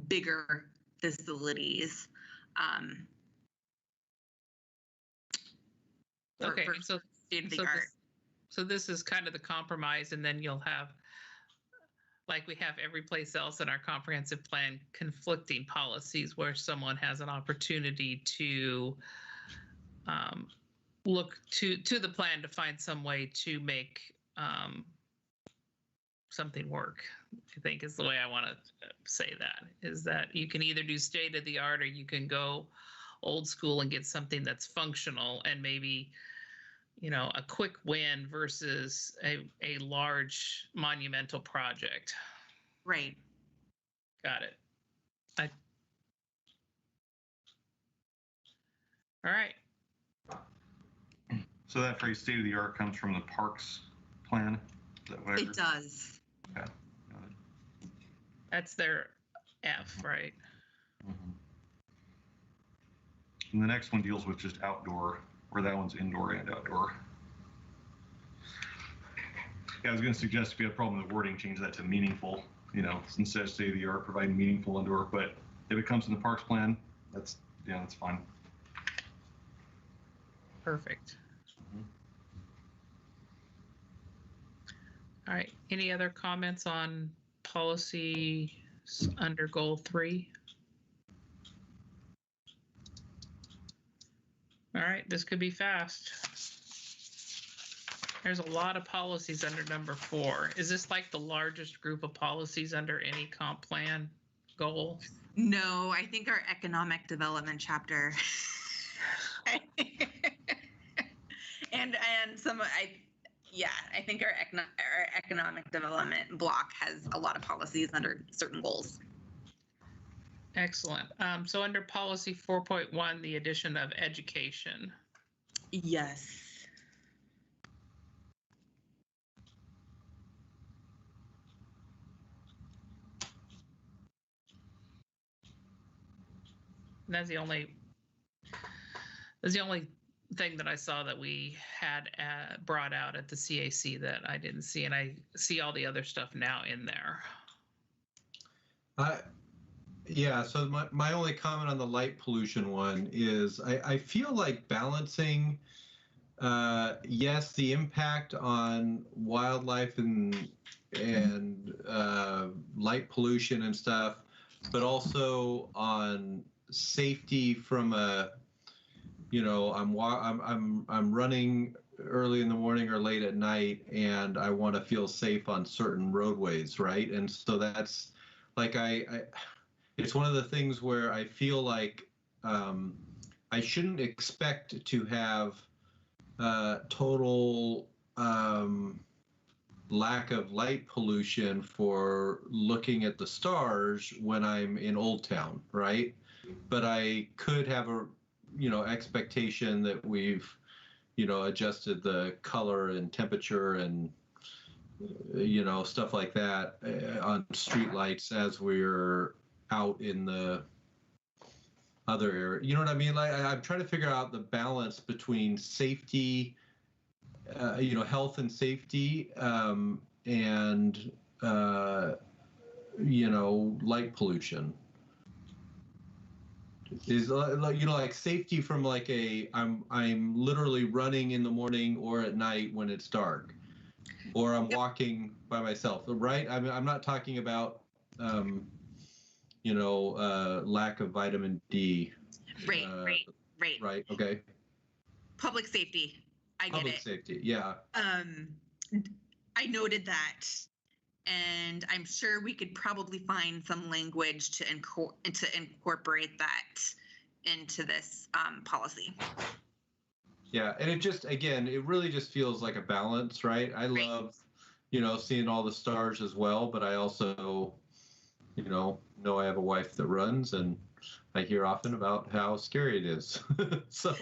bigger facilities. Okay, for so state of the art. So this is kind of the compromise, and then you'll have, like we have every place else in our comprehensive plan, conflicting policies where someone has an opportunity to look to the plan to find some way to make something work. I think is the way I want to say that, is that you can either do state of the art or you can go old school and get something that's functional and maybe a quick win versus a large monumental project. Right. Got it. All right. So that phrase "state of the art" comes from the Parks Plan. Is that what I heard? It does. Okay. That's their F, right? Mm-hmm. And the next one deals with just outdoor, where that one's indoor and outdoor. Yeah, I was going to suggest if you have a problem with the wording, change that to meaningful. Instead of state of the art, provide meaningful indoor. But if it comes in the Parks Plan, that's fine. Perfect. Mm-hmm. All right. Any other comments on policy under goal 3? All right, this could be fast. There's a lot of policies under number 4. Is this like the largest group of policies under any comp plan goal? No, I think our economic development chapter and some I think our economic development block has a lot of policies under certain goals. Excellent. So under policy 4.1, the addition of education. Yes. That's the only thing that I saw that we had brought out at the CAC that I didn't see, and I see all the other stuff now in there. Yeah, so my only comment on the light pollution one is I feel like balancing, yes, the impact on wildlife and light pollution and stuff, but also on safety from a, I'm running early in the morning or late at night, and I want to feel safe on certain roadways, right? And so that's like it's one of the things where I feel like I I shouldn't expect to have total lack of light pollution for looking at the stars when I'm in Old Town, right? But I could have a, expectation that we've, adjusted the color and temperature and, stuff like that on street lights as we're out in the other area. You know what I mean? Like I'm trying to figure out the balance between safety, health and safety, and light pollution. Is like safety from like I'm literally running in the morning or at night when it's dark, or I'm walking by myself, right? I'm not talking about lack of vitamin D. Right. Right. Okay. Public safety. I get Public it. safety. Yeah. I noted that, and I'm sure we could probably find some language to incorporate that into this policy. Yeah, and it really just feels like a balance, right? I love, seeing all the stars as well, but I also, know I have a wife that runs, and I hear often about how scary it is. So.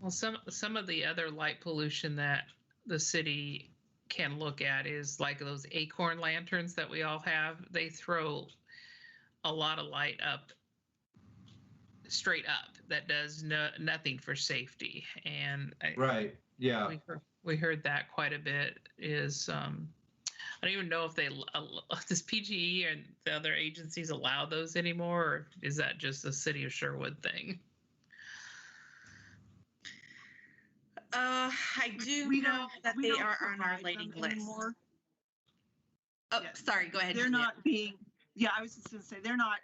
Well, some of the other light pollution that the city can look at is like those acorn lanterns that we all have. They throw a lot of light up, straight up, that does nothing for safety. And right, yeah, we heard that quite a bit. Is I don't even know if does PGE and the other agencies allow those anymore, or is that just a city of Sherwood thing? I do know that they are on our lighting list. Anymore. Oh, yeah. Sorry, go ahead. They're not being, I was just going to say, they're not,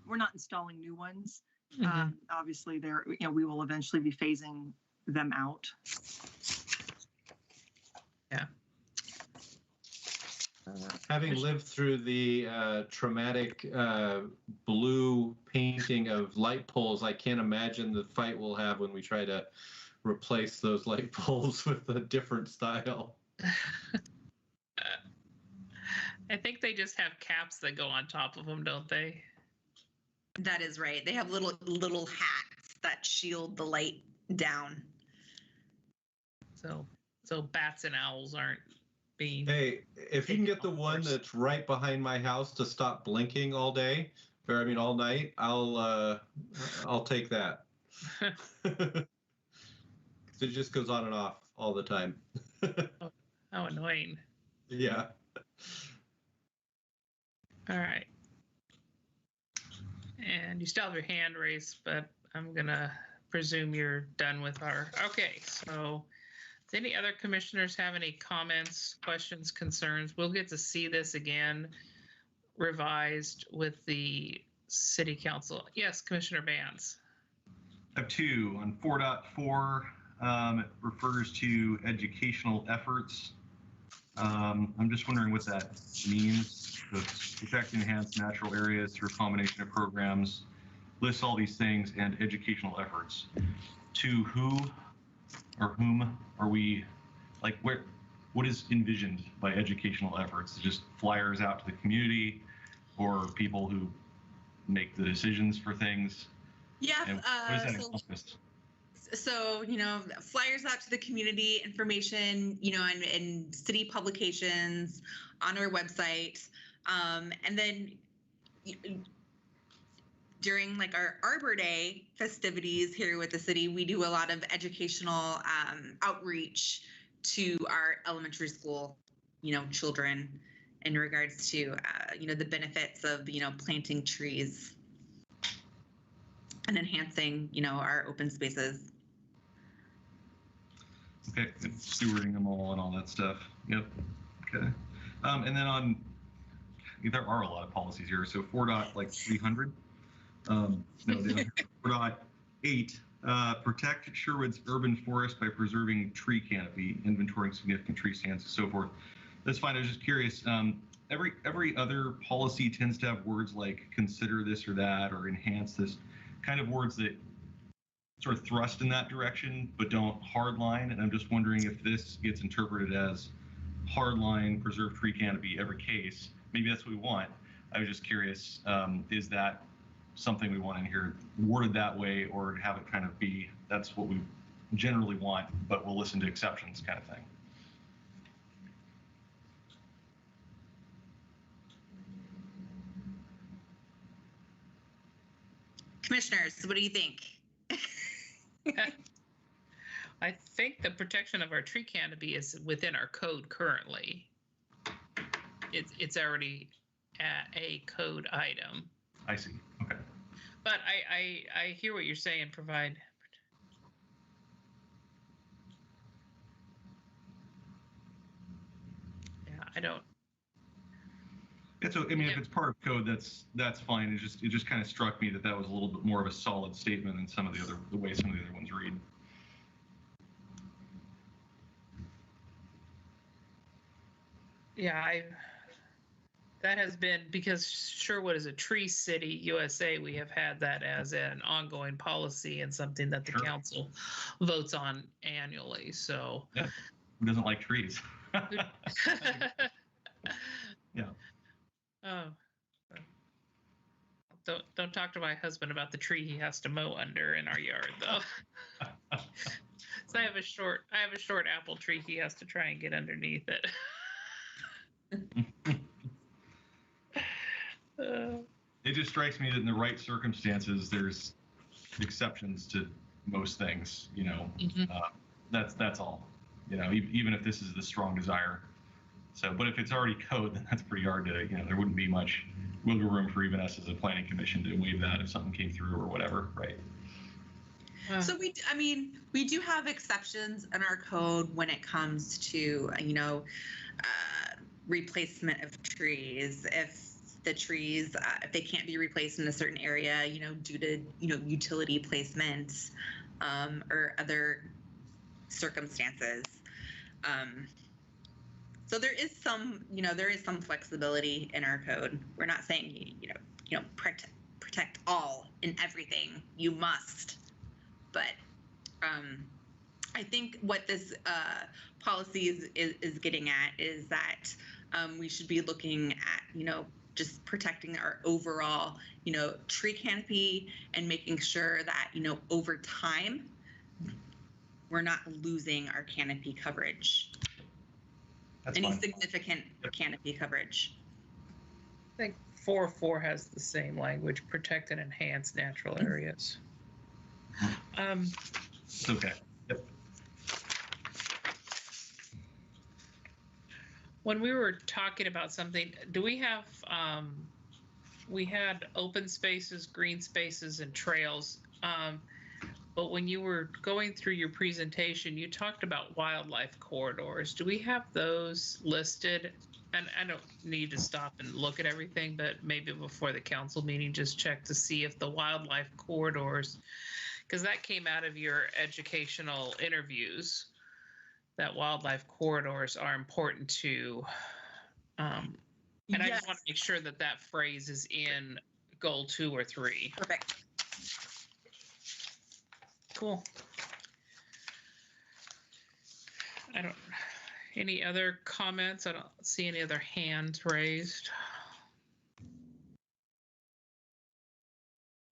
we're not installing new ones. Mm-hmm. Obviously, we will eventually be phasing them out. Yeah. Having lived through the traumatic blue painting of light poles, I can't imagine the fight we'll have when we try to replace those light poles with a different style. I think they just have caps that go on top of them, don't they? That is right. They have little hats that shield the light down. So bats and owls aren't being. Hey, if you can get the one that's right behind my house to stop blinking all day, all night, I'll take that. It just goes on and off all the time. How annoying. Yeah. All right. And you still have your hand raised, but I'm going to presume you're done with our. Okay. So does any other commissioners have any comments, questions, concerns? We'll get to see this again revised with the city council. Yes, Commissioner Bans. I have two on 4.4. It refers to educational efforts. I'm just wondering what that means. Protect and enhance natural areas through a combination of programs, lists all these things, and educational efforts. To who or whom are we, like, what is envisioned by educational efforts? Just flyers out to the community, or people who make the decisions for things? Yeah. And what does that encompass? So, flyers out to the community, information, and city publications on our website. And then during like our Arbor Day festivities here with the city, we do a lot of educational outreach to our elementary school, children in regards to, the benefits of, planting trees and enhancing, our open spaces. Okay, stewarding them all and all that stuff. Yep. Okay. And then there are a lot of policies here. So 4.300. No, 4.8. Protect Sherwood's urban forest by preserving tree canopy, inventorying significant tree stands, and so forth. That's fine. I was just curious. every other policy tends to have words like consider this or that or enhance this, kind of words that sort of thrust in that direction but don't hardline. And I'm just wondering if this gets interpreted as hardline, preserve tree canopy every case. Maybe that's what we want. I was just curious, is that something we want in here worded that way, or have it kind of be that's what we generally want, but we'll listen to exceptions kind of thing? Commissioners, what do you think? I think the protection of our tree canopy is within our code currently. It's already a code item. I see. Okay. But I hear what you're saying. Provide. Yeah, I don't. Yeah, so I mean, if it's part of code, that's fine. It just kind of struck me that was a little bit more of a solid statement than some of the way some of the other ones read. Yeah, that has been, because Sherwood is a tree city, USA, we have had that as an ongoing policy and something that the council votes on annually. So yeah, who doesn't like trees? Yeah. Oh, don't talk to my husband about the tree he has to mow under in our yard, though. So I have a short apple tree he has to try and get underneath it. It just strikes me that in the right circumstances, there's exceptions to most things. You know, that's all. You know, even if this is the strong desire. So, but if it's already code, then that's pretty hard to. You know, there wouldn't be much wiggle room for even us as a planning commission to waive that if something came through or whatever, right? So we do have exceptions in our code when it comes to, replacement of trees. If the trees, if they can't be replaced in a certain area, due to, utility placements, or other circumstances. So there is some flexibility in our code. We're not saying, protect all in everything. You must. But I think what this policy is getting at is that we should be looking at, just protecting our overall, tree canopy and making sure that, over time, we're not losing our canopy coverage. That's Any fine. significant canopy coverage. I think 4.4 has the same language: protect and enhance natural areas. It's okay. Yep. When we were talking about something, do we have, we had open spaces, green spaces, and trails. But when you were going through your presentation, you talked about wildlife corridors. Do we have those listed? And I don't need to stop and look at everything, but maybe before the council meeting, just check to see if the wildlife corridors, because that came out of your educational interviews, that wildlife corridors are important to, and I just want to make sure that that phrase is in goal 2 or 3. Perfect. Cool. Any other comments? I don't see any other hands raised.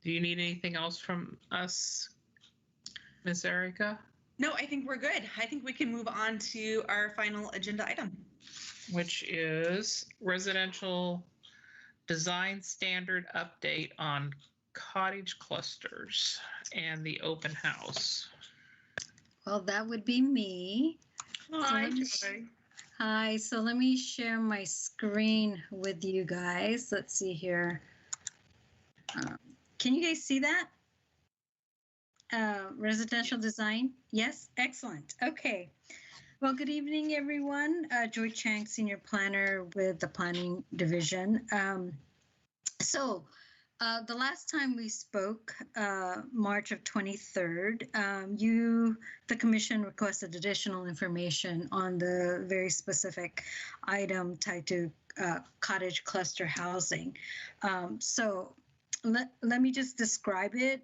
Do you need anything else from us, Miss Erica? No, I think we're good. I think we can move on to our final agenda item, which is residential design standard update on cottage clusters and the open house. Well, that would be me. Hi, Hi, so let me share my screen with you guys. Let's see here. Can you guys see that? Residential design? Yes, excellent. Okay. Well, good evening, everyone. Joy Chang, Senior Planner with the Planning Division. The last time we spoke, March of 23rd, the commission requested additional information on the very specific item tied to cottage cluster housing. So let me just describe it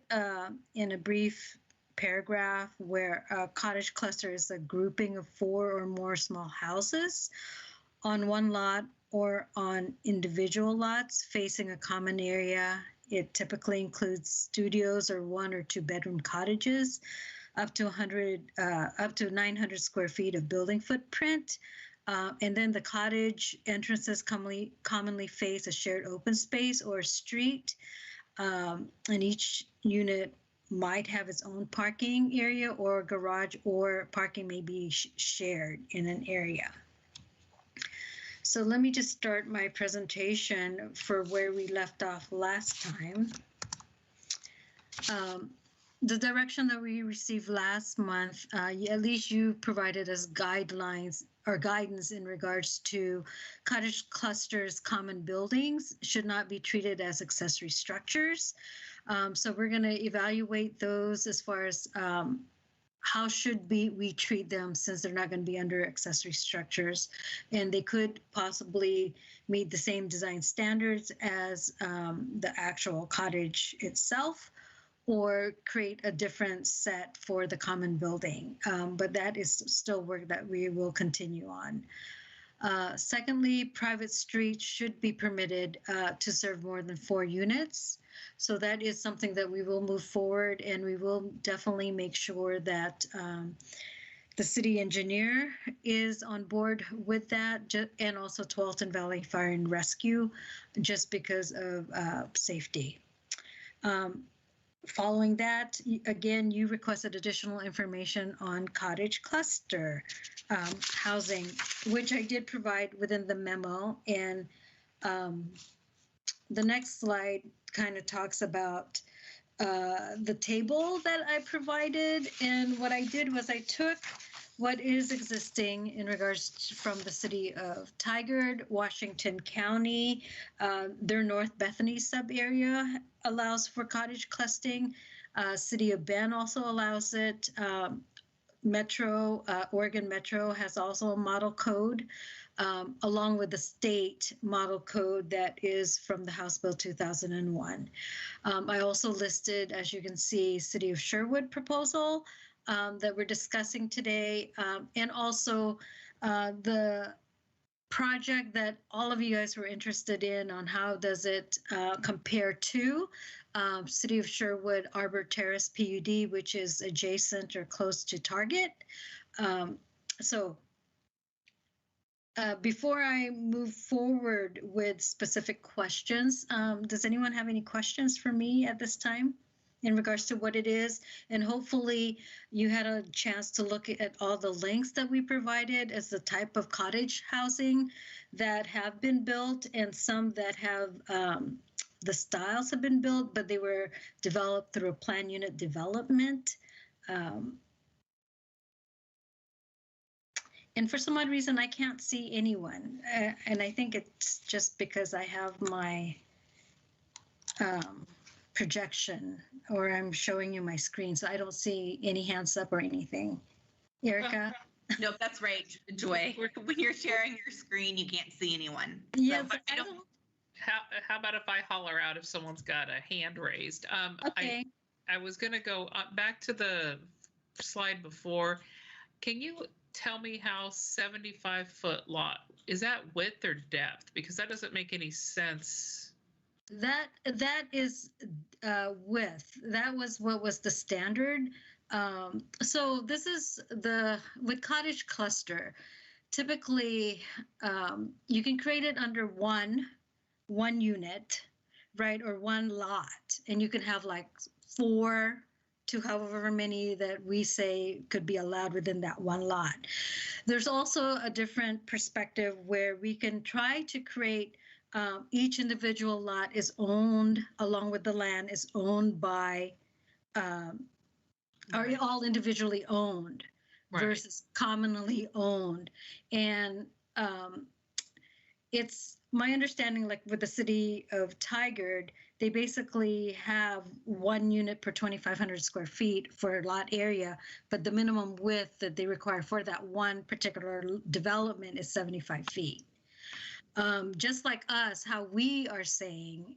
in a brief paragraph, where a cottage cluster is a grouping of 4 or more small houses on one lot or on individual lots facing a common area. It typically includes studios or 1 or 2 bedroom cottages, up to 900 square feet of building footprint. And then the cottage entrances commonly face a shared open space or street. And each unit might have its own parking area or garage, or parking may be shared in an area. So let me just start my presentation for where we left off last time. The direction that we received last month, at least you provided us guidelines or guidance in regards to cottage clusters, common buildings should not be treated as accessory structures. So we're going to evaluate those as far as how should we treat them, since they're not going to be under accessory structures, and they could possibly meet the same design standards as the actual cottage itself, or create a different set for the common building. But that is still work that we will continue on. Secondly, private streets should be permitted to serve more than 4 units. So that is something that we will move forward, and we will definitely make sure that the city engineer is on board with that, and also Tualatin Valley Fire and Rescue, just because of safety. Following that, again, you requested additional information on cottage cluster housing, which I did provide within the memo. And the next slide kind of talks about the table that I provided. And what I did was I took what is existing in regards from the city of Tigard, Washington County. Their North Bethany sub-area allows for cottage clustering. City of Bend also allows it. Oregon Metro has also a model code, along with the state model code that is from the House Bill 2001. I also listed, as you can see, City of Sherwood proposal that we're discussing today, and also the project that all of you guys were interested in on how does it compare to City of Sherwood Arbor Terrace PUD, which is adjacent or close to Target. Before I move forward with specific questions, does anyone have any questions for me at this time in regards to what it is? And hopefully you had a chance to look at all the links that we provided as the type of cottage housing that have been built, and some that have, the styles have been built, but they were developed through a plan unit development. And for some odd reason, I can't see anyone. And I think it's just because I have my projection, or I'm showing you my screen, so I don't see any hands up or anything. Erica? Nope, that's right, Joy. When you're sharing your screen, you can't see anyone. Yeah, So, but I don't. How about if I holler out if someone's got a hand raised? Okay. I was going to go back to the slide before. Can you tell me how 75-foot lot, is that width or depth? Because that doesn't make any sense. That is width. That was what was the standard. So this is with cottage cluster. Typically, you can create it under one unit, right, or one lot, and you can have like 4 to however many that we say could be allowed within that one lot. There's also a different perspective where we can try to create each individual lot is owned, along with the land, is owned by, are all individually owned, right, versus commonly owned. And it's my understanding, like with the city of Tigard, they basically have 1 unit per 2,500 square feet for lot area, but the minimum width that they require for that one particular development is 75 feet. just like us, how we are saying,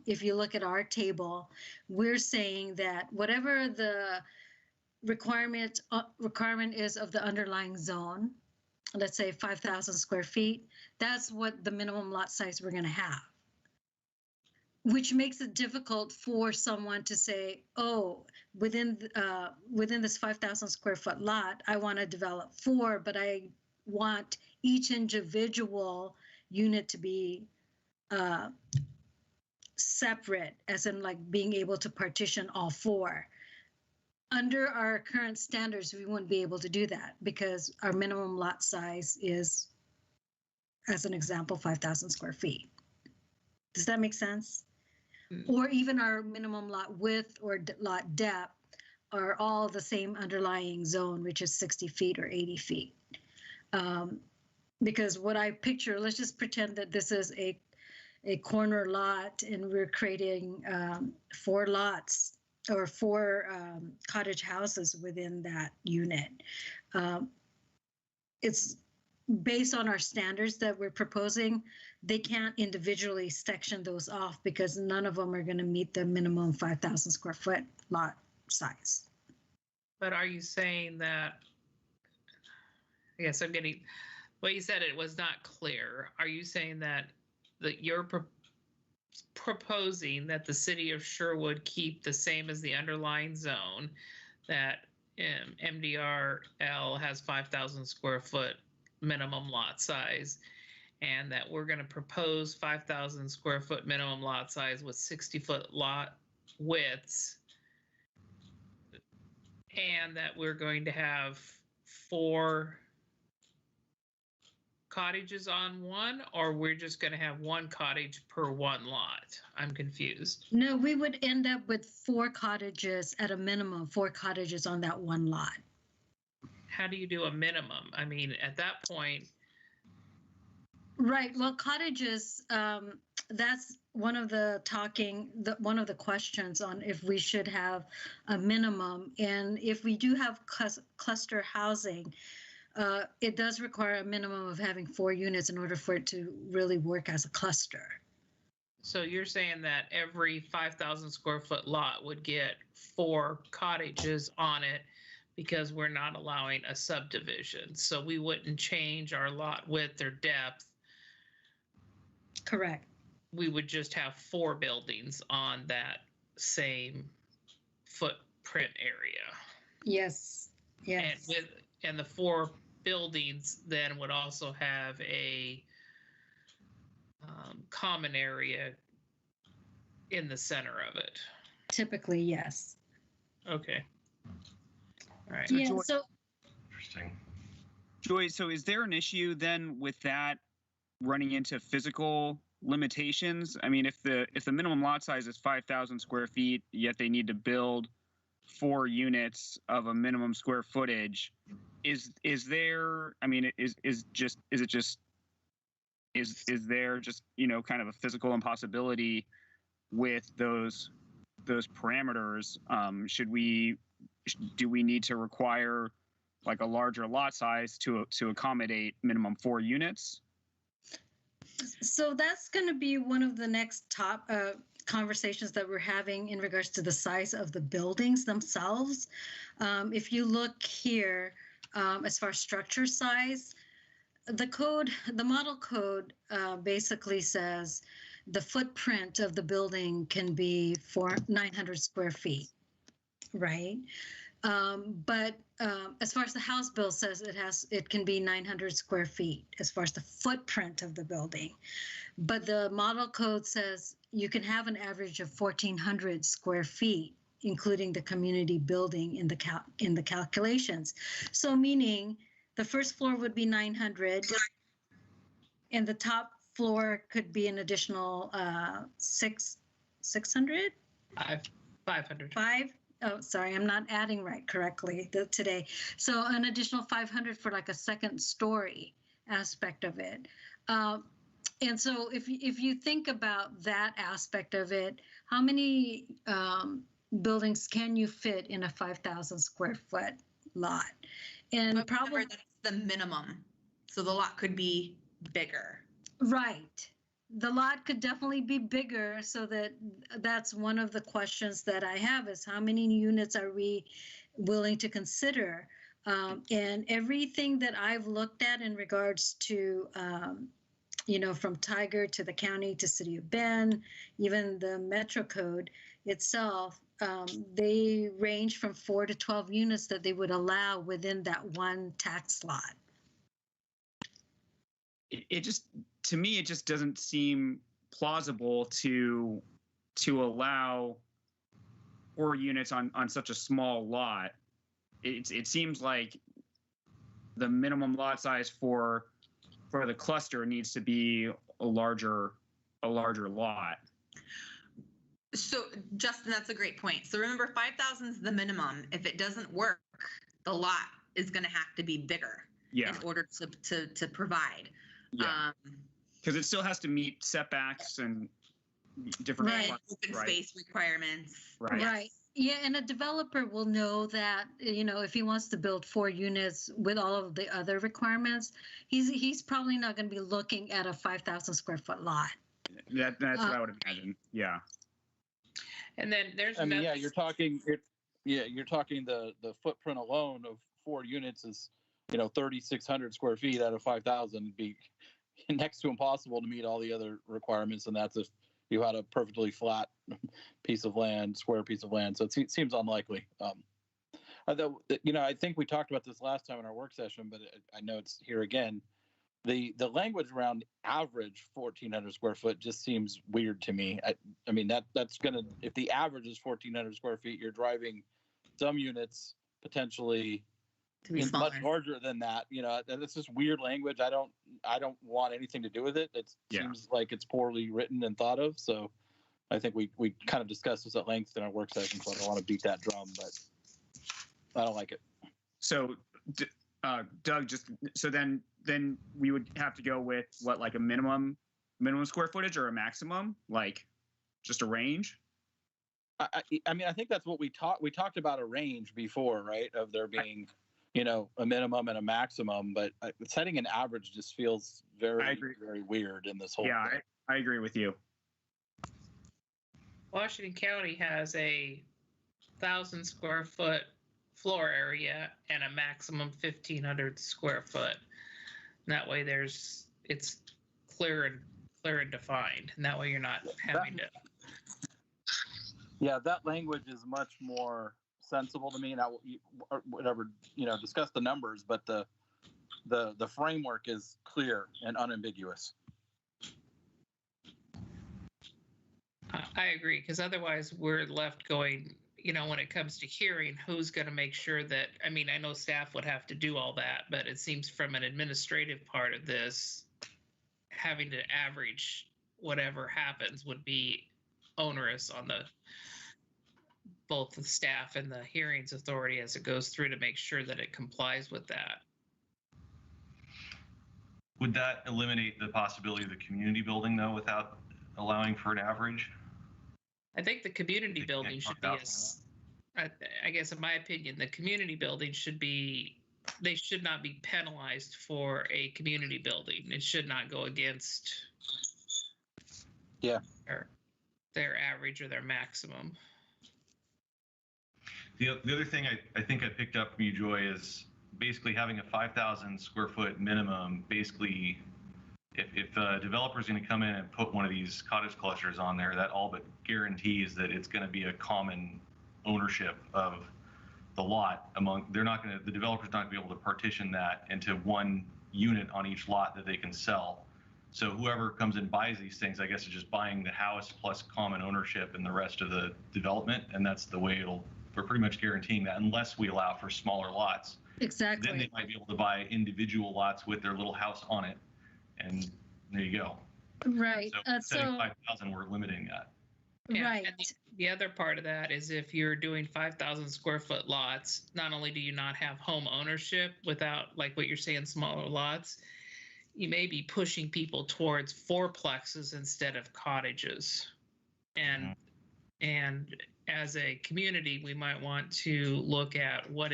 if you look at our table, we're saying that whatever the requirement is of the underlying zone, let's say 5,000 square feet, that's what the minimum lot size we're going to have. Which makes it difficult for someone to say, oh, within this 5,000 square foot lot, I want to develop 4, but I want each individual unit to be separate, as in like being able to partition all 4. Under our current standards, we wouldn't be able to do that because our minimum lot size is, as an example, 5,000 square feet. Does that make sense? Or even our minimum lot width or lot depth are all the same underlying zone, which is 60 feet or 80 feet. Because what I picture, let's just pretend that this is a corner lot and we're creating 4 lots or 4 cottage houses within that unit. It's based on our standards that we're proposing, they can't individually section those off because none of them are going to meet the minimum 5,000 square foot lot size. But are you saying that, I guess I'm getting, what you said, it was not clear. Are you saying that you're proposing that the city of Sherwood keep the same as the underlying zone, that MDRL has 5,000 square foot minimum lot size, and that we're going to propose 5,000 square foot minimum lot size with 60-foot lot widths, and that we're going to have 4 cottages on one, or we're just going to have 1 cottage per 1 lot? I'm confused. No, we would end up with 4 cottages at a minimum, 4 cottages on that 1 lot. How do you do a minimum? I mean, at that point. Right. Well, cottages, that's one of the one of the questions on if we should have a minimum. And if we do have cluster housing, it does require a minimum of having 4 units in order for it to really work as a cluster. So you're saying that every 5,000 square foot lot would get 4 cottages on it, because we're not allowing a subdivision. So we wouldn't change our lot width or depth. Correct. We would just have 4 buildings on that same footprint area. Yes. Yes. And the 4 buildings then would also have a common area in the center of it. Typically, yes. Okay. All right. Yeah, so Interesting. Joy, so is there an issue then with that running into physical limitations? I mean, if the minimum lot size is 5,000 square feet, yet they need to build 4 units of a minimum square footage, is there, I mean, is there just, you know, kind of a physical impossibility with those parameters? Do we need to require like a larger lot size to accommodate minimum 4 units? So that's going to be one of the next top conversations that we're having in regards to the size of the buildings themselves. If you look here, as far as structure size, the model code basically says the footprint of the building can be 900 square feet. Right. But as far as the House bill says, it can be 900 square feet as far as the footprint of the building. But the model code says you can have an average of 1,400 square feet, including the community building in the calculations. So meaning the first floor would be 900 and the top floor could be an additional 600? 500. 5? Oh, sorry, I'm not adding correctly today. So an additional 500 for like a second story aspect of it. And so if you think about that aspect of it, how many buildings can you fit in a 5,000 square foot lot? And but probably that's the minimum. So the lot could be bigger. Right. The lot could definitely be bigger, so that's one of the questions that I have is how many units are we willing to consider? And everything that I've looked at in regards to, from Tiger to the county to City of Bend, even the Metro Code itself, they range from 4 to 12 units that they would allow within that one tax lot. It just, to me, it just doesn't seem plausible to allow 4 units on such a small lot. It seems like the minimum lot size for the cluster needs to be a larger lot. So Justin, that's a great point. So remember, 5,000 is the minimum. If it doesn't work, the lot is going to have to be bigger in order to provide. Yeah. Because it still has to meet setbacks and different open space requirements. Right. Yeah, and a developer will know that, if he wants to build 4 units with all of the other requirements, he's probably not going to be looking at a 5,000 square foot lot. That's what I would imagine. Yeah. And then there's you're talking the footprint alone of 4 units is 3,600 square feet out of 5,000 be next to impossible to meet all the other requirements, and that's if you had a perfectly flat square piece of land. So it seems unlikely. Although, I think we talked about this last time in our work session, but I know it's here again. The language around average 1,400 square foot just seems weird to me. I mean, that's gonna, if the average is 1,400 square feet, you're driving some units potentially much larger than that. It's just weird language. I don't want anything to do with it. It seems like it's poorly written and thought of. So I think we kind of discussed this at length in our work session, so I don't want to beat that drum, but I don't like it. So Doug, then we would have to go with what, like a minimum square footage or a maximum, like just a range? I mean, I think that's what we talked about, a range before, right? Of there being a minimum and a maximum, but setting an average just feels very, very weird in this whole thing. I agree with you. Washington County has a 1,000 square foot floor area and a maximum 1,500 square foot. And that way it's clear and defined, and that way you're not having to. Yeah, that language is much more sensible to me. Now, whatever, discuss the numbers, but the framework is clear and unambiguous. I agree, because otherwise we're left going, when it comes to hearing, who's going to make sure that, I mean, I know staff would have to do all that, but it seems from an administrative part of this, having to average whatever happens would be onerous on both the staff and the hearings authority as it goes through to make sure that it complies with that. Would that eliminate the possibility of the community building, though, without allowing for an average? I think the community building should be, I guess in my opinion, the community building they should not be penalized for a community building. It should not go against their average or their maximum. The other thing I think I picked up from you, Joy, is basically having a 5,000 square foot minimum. Basically, if a developer is going to come in and put one of these cottage clusters on there, that all but guarantees that it's going to be a common ownership of the lot the developer's not going to be able to partition that into one unit on each lot that they can sell. So whoever comes and buys these things, I guess, is just buying the house plus common ownership in the rest of the development, and that's the way we're pretty much guaranteeing that, unless we allow for smaller lots. Exactly. Then they might be able to buy individual lots with their little house on it, and there you go. Right. So setting 5,000, we're limiting that. Yeah, right. And the other part of that is if you're doing 5,000 square foot lots, not only do you not have home ownership without, like what you're saying, smaller lots, you may be pushing people towards fourplexes instead of cottages. And as a community, we might want to look at what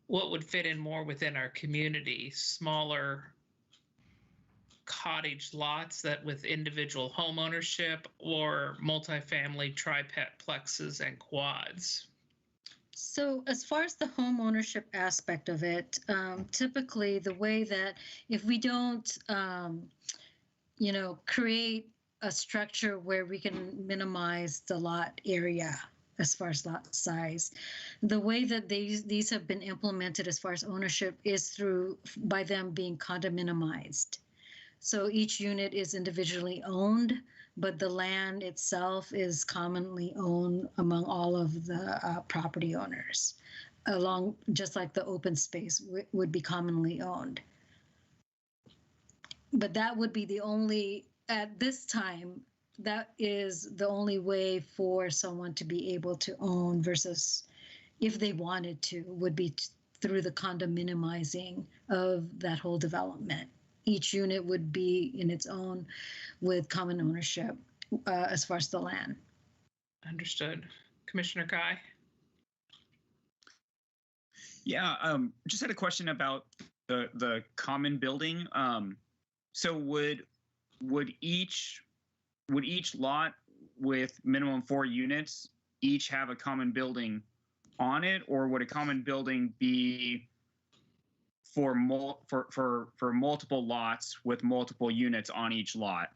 would fit in more within our community, smaller cottage lots that with individual home ownership or multifamily triplexes and quads? So as far as the home ownership aspect of it, typically the way that if we don't, create a structure where we can minimize the lot area as far as lot size, the way that these have been implemented as far as ownership is by them being condominiumized. So each unit is individually owned, but the land itself is commonly owned among all of the property owners, along just like the open space would be commonly owned. But that would be the only, at this time, that is the only way for someone to be able to own versus if they wanted to, would be through the condominiumizing of that whole development. Each unit would be in its own with common ownership as far as the land. Understood. Commissioner Guy? Yeah, just had a question about the common building. So would each lot with minimum 4 units each have a common building on it, or would a common building be for multiple lots with multiple units on each lot?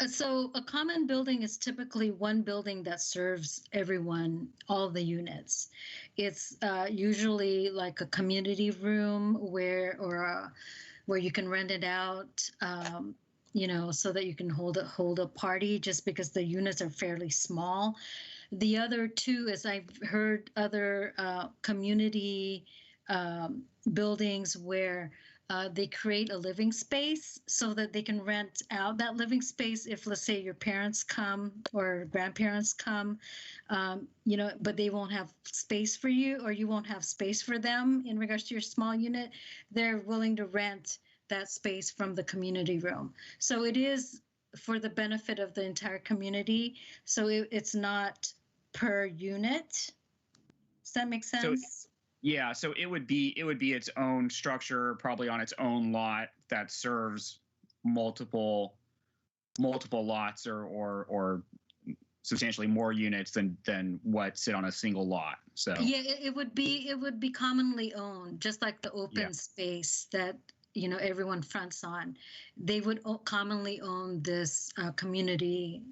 So a common building is typically one building that serves everyone, all the units. It's usually like a community room where you can rent it out, so that you can hold a party, just because the units are fairly small. The other two is I've heard other community buildings where they create a living space so that they can rent out that living space if, let's say, your parents come or grandparents come, but they won't have space for you, or you won't have space for them in regards to your small unit. They're willing to rent that space from the community room. So it is for the benefit of the entire community. So it's not per unit. Does that make sense? Yeah, so it would be its own structure, probably on its own lot that serves multiple lots or substantially more units than what sit on a single lot. So yeah, it would be commonly owned, just like the open space that everyone fronts on. They would commonly own this community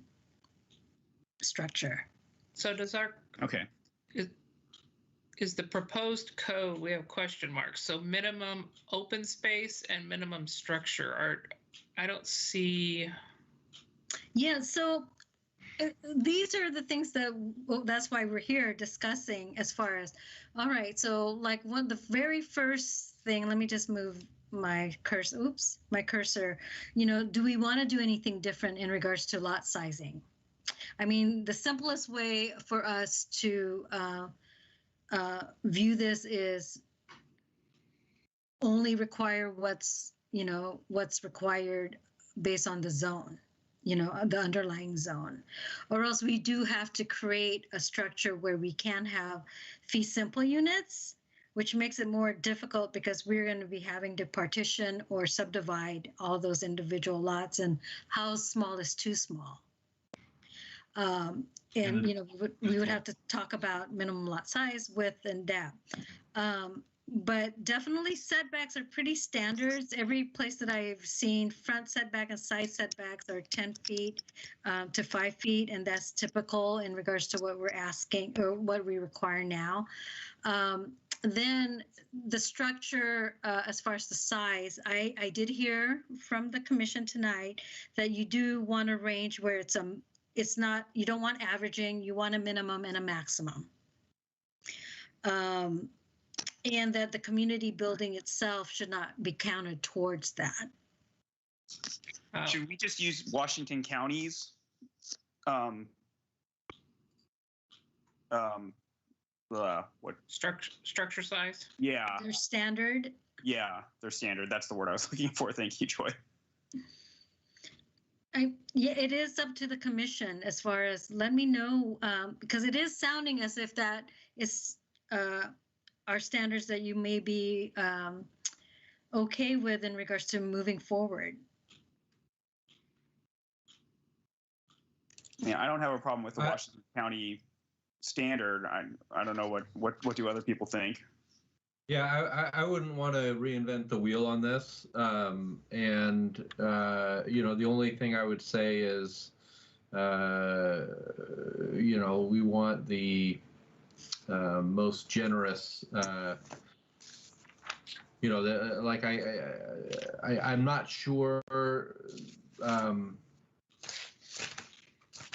structure. So does our is the proposed code, we have question marks, so minimum open space and minimum structure I don't see. Yeah, so these are the things that's why we're here discussing, as far as, all right, so like the very first thing, let me just move my cursor, do we want to do anything different in regards to lot sizing? I mean, the simplest way for us to view this is only require what's required based on the zone, the underlying zone, or else we do have to create a structure where we can have fee simple units, which makes it more difficult because we're going to be having to partition or subdivide all those individual lots, and how small is too small. And we would have to talk about minimum lot size, width, and depth. But definitely setbacks are pretty standard. Every place that I've seen, front setback and side setbacks are 10 feet to 5 feet, and that's typical in regards to what we're asking or what we require now. Then the structure, as far as the size, I did hear from the commission tonight that you do want a range where it's not, you don't want averaging, you want a minimum and a maximum. And that the community building itself should not be counted towards that. Should we just use Washington County's what structure size? Yeah. Their standard? Yeah, their standard. That's the word I was looking for. Thank you, Joy. Yeah, it is up to the commission as far as, let me know, because it is sounding as if that is our standards that you may be okay with in regards to moving forward. Yeah, I don't have a problem with the Washington County standard. I don't know what do other people think. Yeah, I wouldn't want to reinvent the wheel on this. The only thing I would say is, we want the most generous. I'm not sure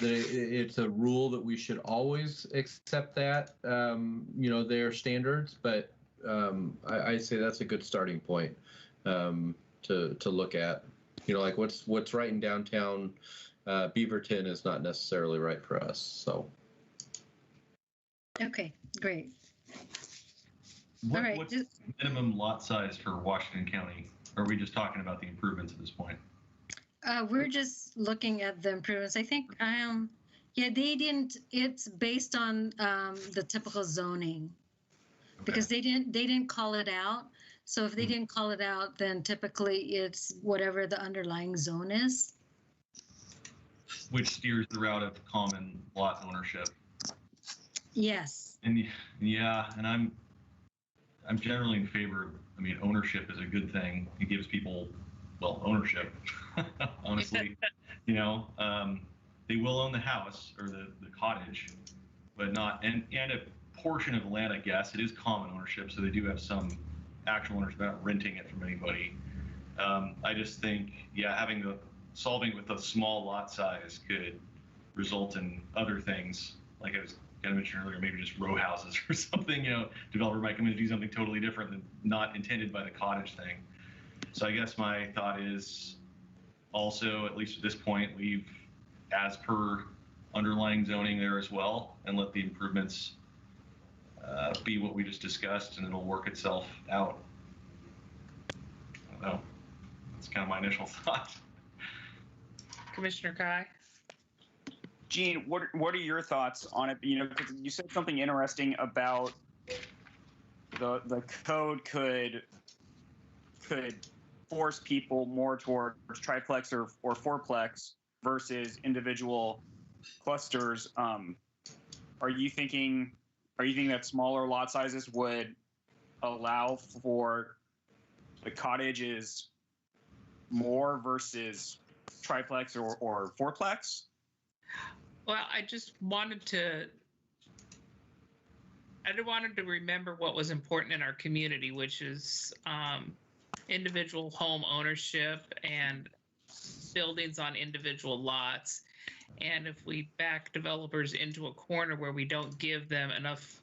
that it's a rule that we should always accept that, their standards, but I say that's a good starting point to look at. Like what's right in downtown Beaverton is not necessarily right for us. So. Okay, great. All right. What's the minimum lot size for Washington County? Or are we just talking about the improvements at this point? We're just looking at the improvements. I think, they didn't. It's based on the typical zoning, because they didn't call it out. So if they didn't call it out, then typically it's whatever the underlying zone is. Which steers the route of common lot ownership. Yes. And I'm generally in favor of. I mean, ownership is a good thing. It gives people, ownership. Honestly, they will own the house or the cottage, but not and a portion of the land. I guess it is common ownership, so they do have some actual ownership, not renting it from anybody. I just think, solving with a small lot size could result in other things, like I was kind of mentioned earlier, maybe just row houses or something. Developer might come in and do something totally different than not intended by the cottage thing. So I guess my thought is also, at least at this point, leave as per underlying zoning there as well, and let the improvements be what we just discussed, and it'll work itself out. I don't know. That's kind of my initial thought. Commissioner Kai? Gene, what are your thoughts on it? Because you said something interesting about the code could force people more towards triplex or fourplex versus individual clusters. Are you thinking that smaller lot sizes would allow for the cottages more versus triplex or fourplex? Well, I wanted to remember what was important in our community, which is individual home ownership and buildings on individual lots. And if we back developers into a corner where we don't give them enough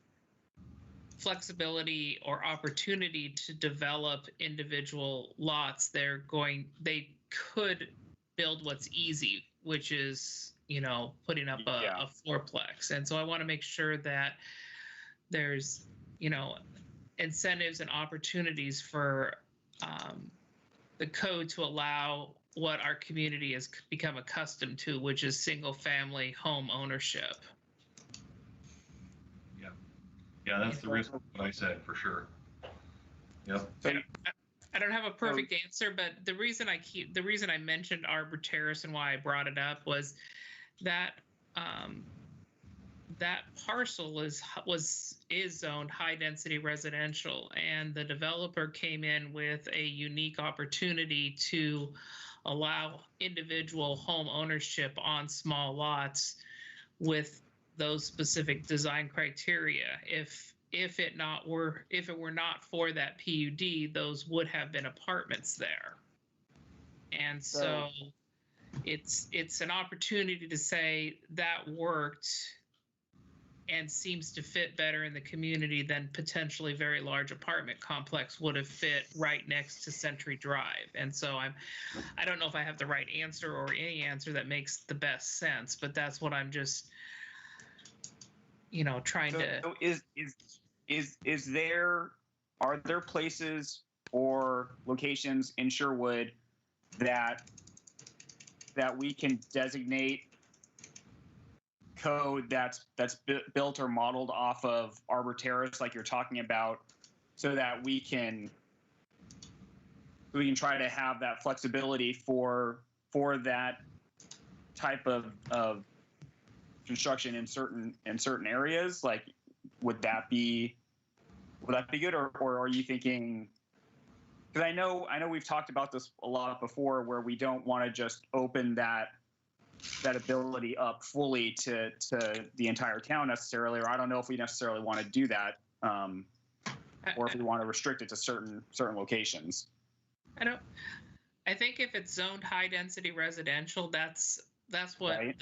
flexibility or opportunity to develop individual lots, they could build what's easy, which is putting up a fourplex. And so I want to make sure that there's incentives and opportunities for the code to allow what our community has become accustomed to, which is single family home ownership. Yeah, that's the risk of what I said, for sure. Yep. I don't have a perfect answer, but the reason I mentioned Arbor Terrace and why I brought it up was that that parcel is zoned high density residential, and the developer came in with a unique opportunity to allow individual home ownership on small lots with those specific design criteria. If it were not for that PUD, those would have been apartments there. And so it's an opportunity to say that worked and seems to fit better in the community than potentially very large apartment complex would have fit right next to Century Drive. And so I don't know if I have the right answer or any answer that makes the best sense, but that's what I'm just trying to. So are there places or locations in Sherwood that we can designate code that's built or modeled off of Arbor Terrace, like you're talking about, so that we can try to have that flexibility for that type of construction in certain areas, like would that be good, or are you thinking? Because I know we've talked about this a lot before, where we don't want to just open that ability up fully to the entire town necessarily, or I don't know if we necessarily want to do that, or if we want to restrict it to certain locations. I think if it's zoned high density residential, that's what Right.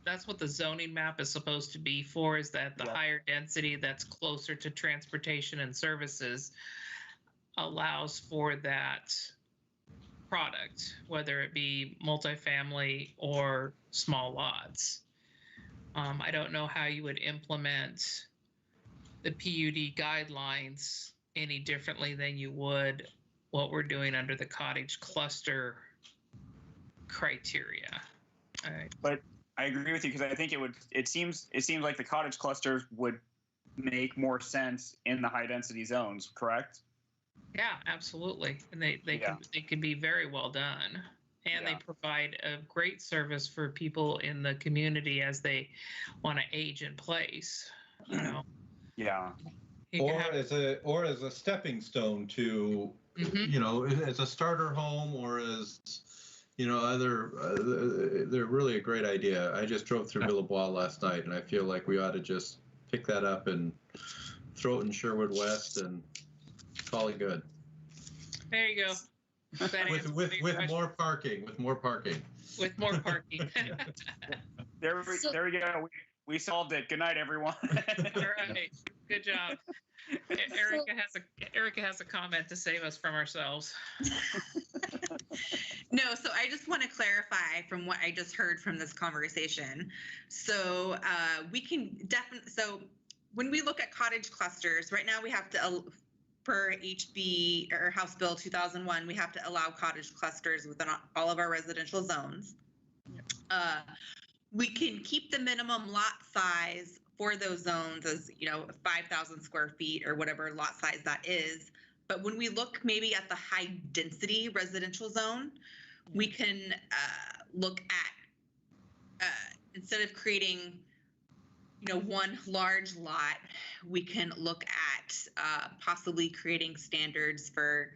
that's what the zoning map is supposed to be for, is that the Yep. higher density that's closer to transportation and services allows for that product, whether it be multifamily or small lots. I don't know how you would implement the PUD guidelines any differently than you would what we're doing under the cottage cluster criteria. All right. But I agree with you, because I think it seems like the cottage clusters would make more sense in the high density zones, correct? Yeah, absolutely. And they Yeah. can be very well done. And Yeah. they provide a great service for people in the community as they want to age in place. You know. Yeah. You can Or as a stepping stone to, Mhm. you know, as a starter home, or as, you know, they're really a great idea. I just drove through Villebois last night, and I feel like we ought to just pick that up and throw it in Sherwood West and call it good. There you go. That answers your With question. more parking, with more parking. With more parking. There we go. We solved it. Good night, everyone. All right. Good job. Erica has a comment to save us from ourselves. No, so I just want to clarify from what I just heard from this conversation. So we can definitely, so when we look at cottage clusters, right now we have to, per HB or House Bill 2001, we have to allow cottage clusters within all of our residential zones. We can keep the minimum lot size for those zones as, 5,000 square feet or whatever lot size that is. But when we look maybe at the high density residential zone, we can look at, instead of creating, one large lot, we can look at possibly creating standards for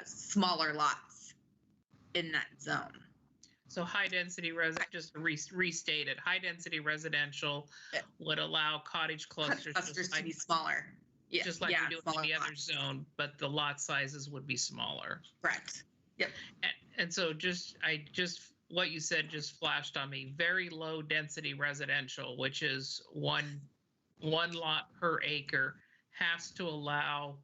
smaller lots in that zone. So high density just restate it. High density residential would allow cottage clusters to be smaller. Yeah, just like we do in any other zone, but the lot sizes would be smaller. Correct. Yep. And so what you said just flashed on me. Very low density residential, which is one lot per acre, has to allow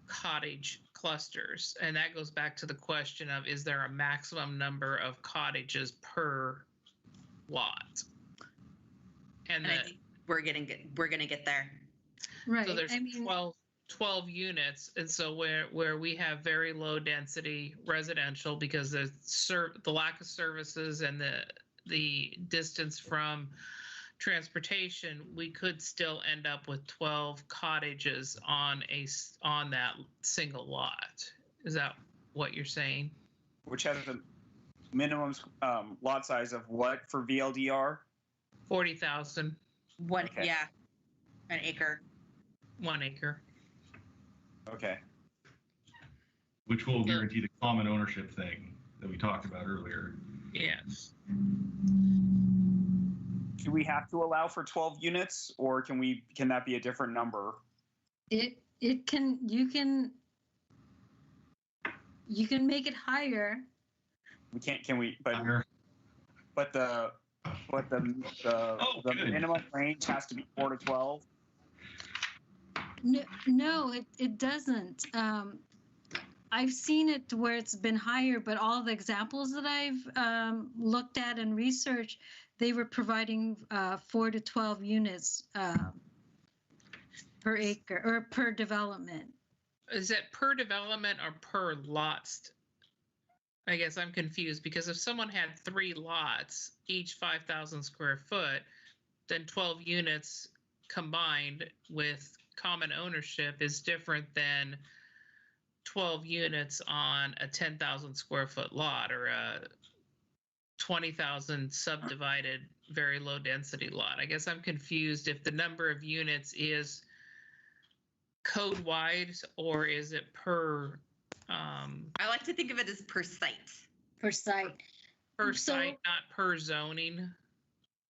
cottage clusters. And that goes back to the question of, is there a maximum number of cottages per lot? And I think we're gonna get there. Right. So there's 12 units, and so where we have very low density residential, because the lack of services and the distance from transportation, we could still end up with 12 cottages on that single lot. Is that what you're saying? Which has a minimum lot size of what for VLDR? 40,000. Okay. Yeah, an acre. 1 acre. Okay. Which will guarantee the common ownership thing that we talked about earlier. Yes. Do we have to allow for 12 units, or can that be a different number? You can make it higher. We can't. Can we? But Higher. the minimum range has to be 4 to 12. No, it doesn't. I've seen it where it's been higher, but all the examples that I've looked at and researched, they were providing 4 to 12 units per acre or per development. Is it per development or per lots? I guess I'm confused, because if someone had 3 lots, each 5,000 square foot, then 12 units combined with common ownership is different than 12 units on a 10,000 square foot lot, or a 20,000 subdivided very low density lot. I guess I'm confused if the number of units is code wide or is it per I like to think of it as per site. per site. per So- site, not per zoning?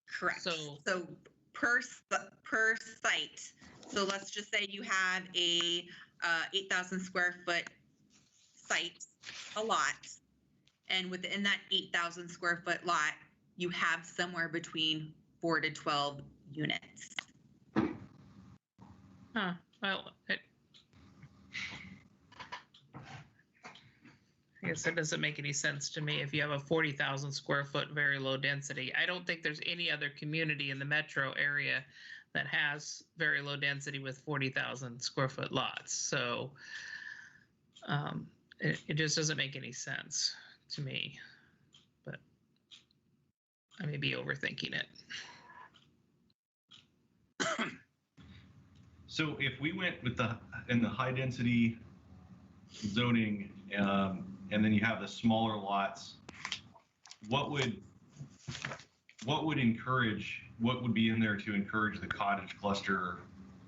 Correct. So- So per site. So let's just say you have a 8,000 square foot site, a lot, and within that 8,000 square foot lot, you have somewhere between 4 to 12 units. Huh, well, I guess it doesn't make any sense to me if you have a 40,000 square foot very low density. I don't think there's any other community in the metro area that has very low density with 40,000 square foot lots. So it just doesn't make any sense to me, but I may be overthinking it. So if we went with the high density zoning, and then you have the smaller lots, what would be in there to encourage the cottage cluster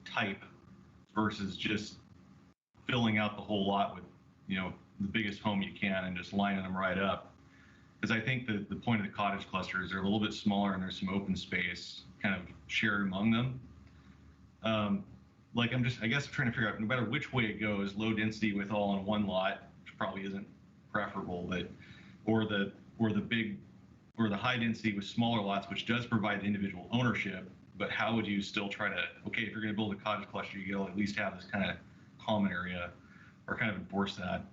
type versus just filling out the whole lot with, the biggest home you can and just lining them right up? Because I think the point of the cottage cluster is they're a little bit smaller and there's some open space kind of shared among them. I guess I'm trying to figure out, no matter which way it goes, low density with all on one lot, which probably isn't preferable, but or the high density with smaller lots, which does provide individual ownership. But how would you still try to, okay, if you're going to build a cottage cluster, you gotta at least have this kind of common area or kind of enforce that.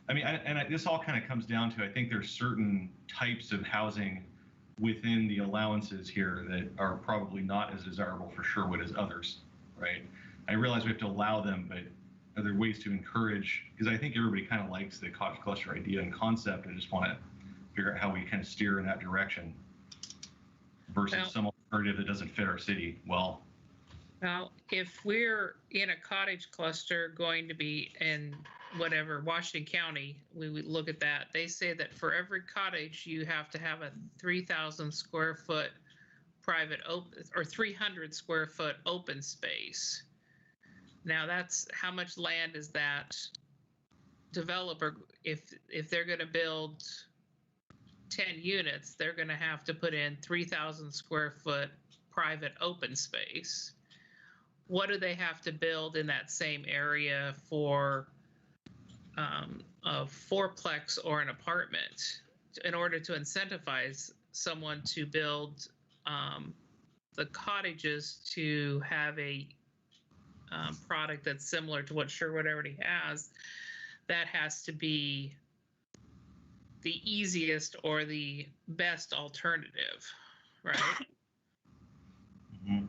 I mean, this all kind of comes down to, I think there's certain types of housing within the allowances here that are probably not as desirable for Sherwood as others, right? I realize we have to allow them, but are there ways to encourage, because I think everybody kind of likes the cottage cluster idea and concept. I just want to figure out how we kind of steer in that direction versus some alternative that doesn't fit our city well. Well, if we're in a cottage cluster going to be in whatever, Washington County, we would look at that. They say that for every cottage, you have to have a 3,000 square foot private open or 300 square foot open space. Now that's how much land is that developer, if they're going to build 10 units, they're going to have to put in 3,000 square foot private open space. What do they have to build in that same area for a fourplex or an apartment in order to incentivize someone to build the cottages to have a product that's similar to what Sherwood already has? That has to be the easiest or the best alternative, right? Mm-hmm.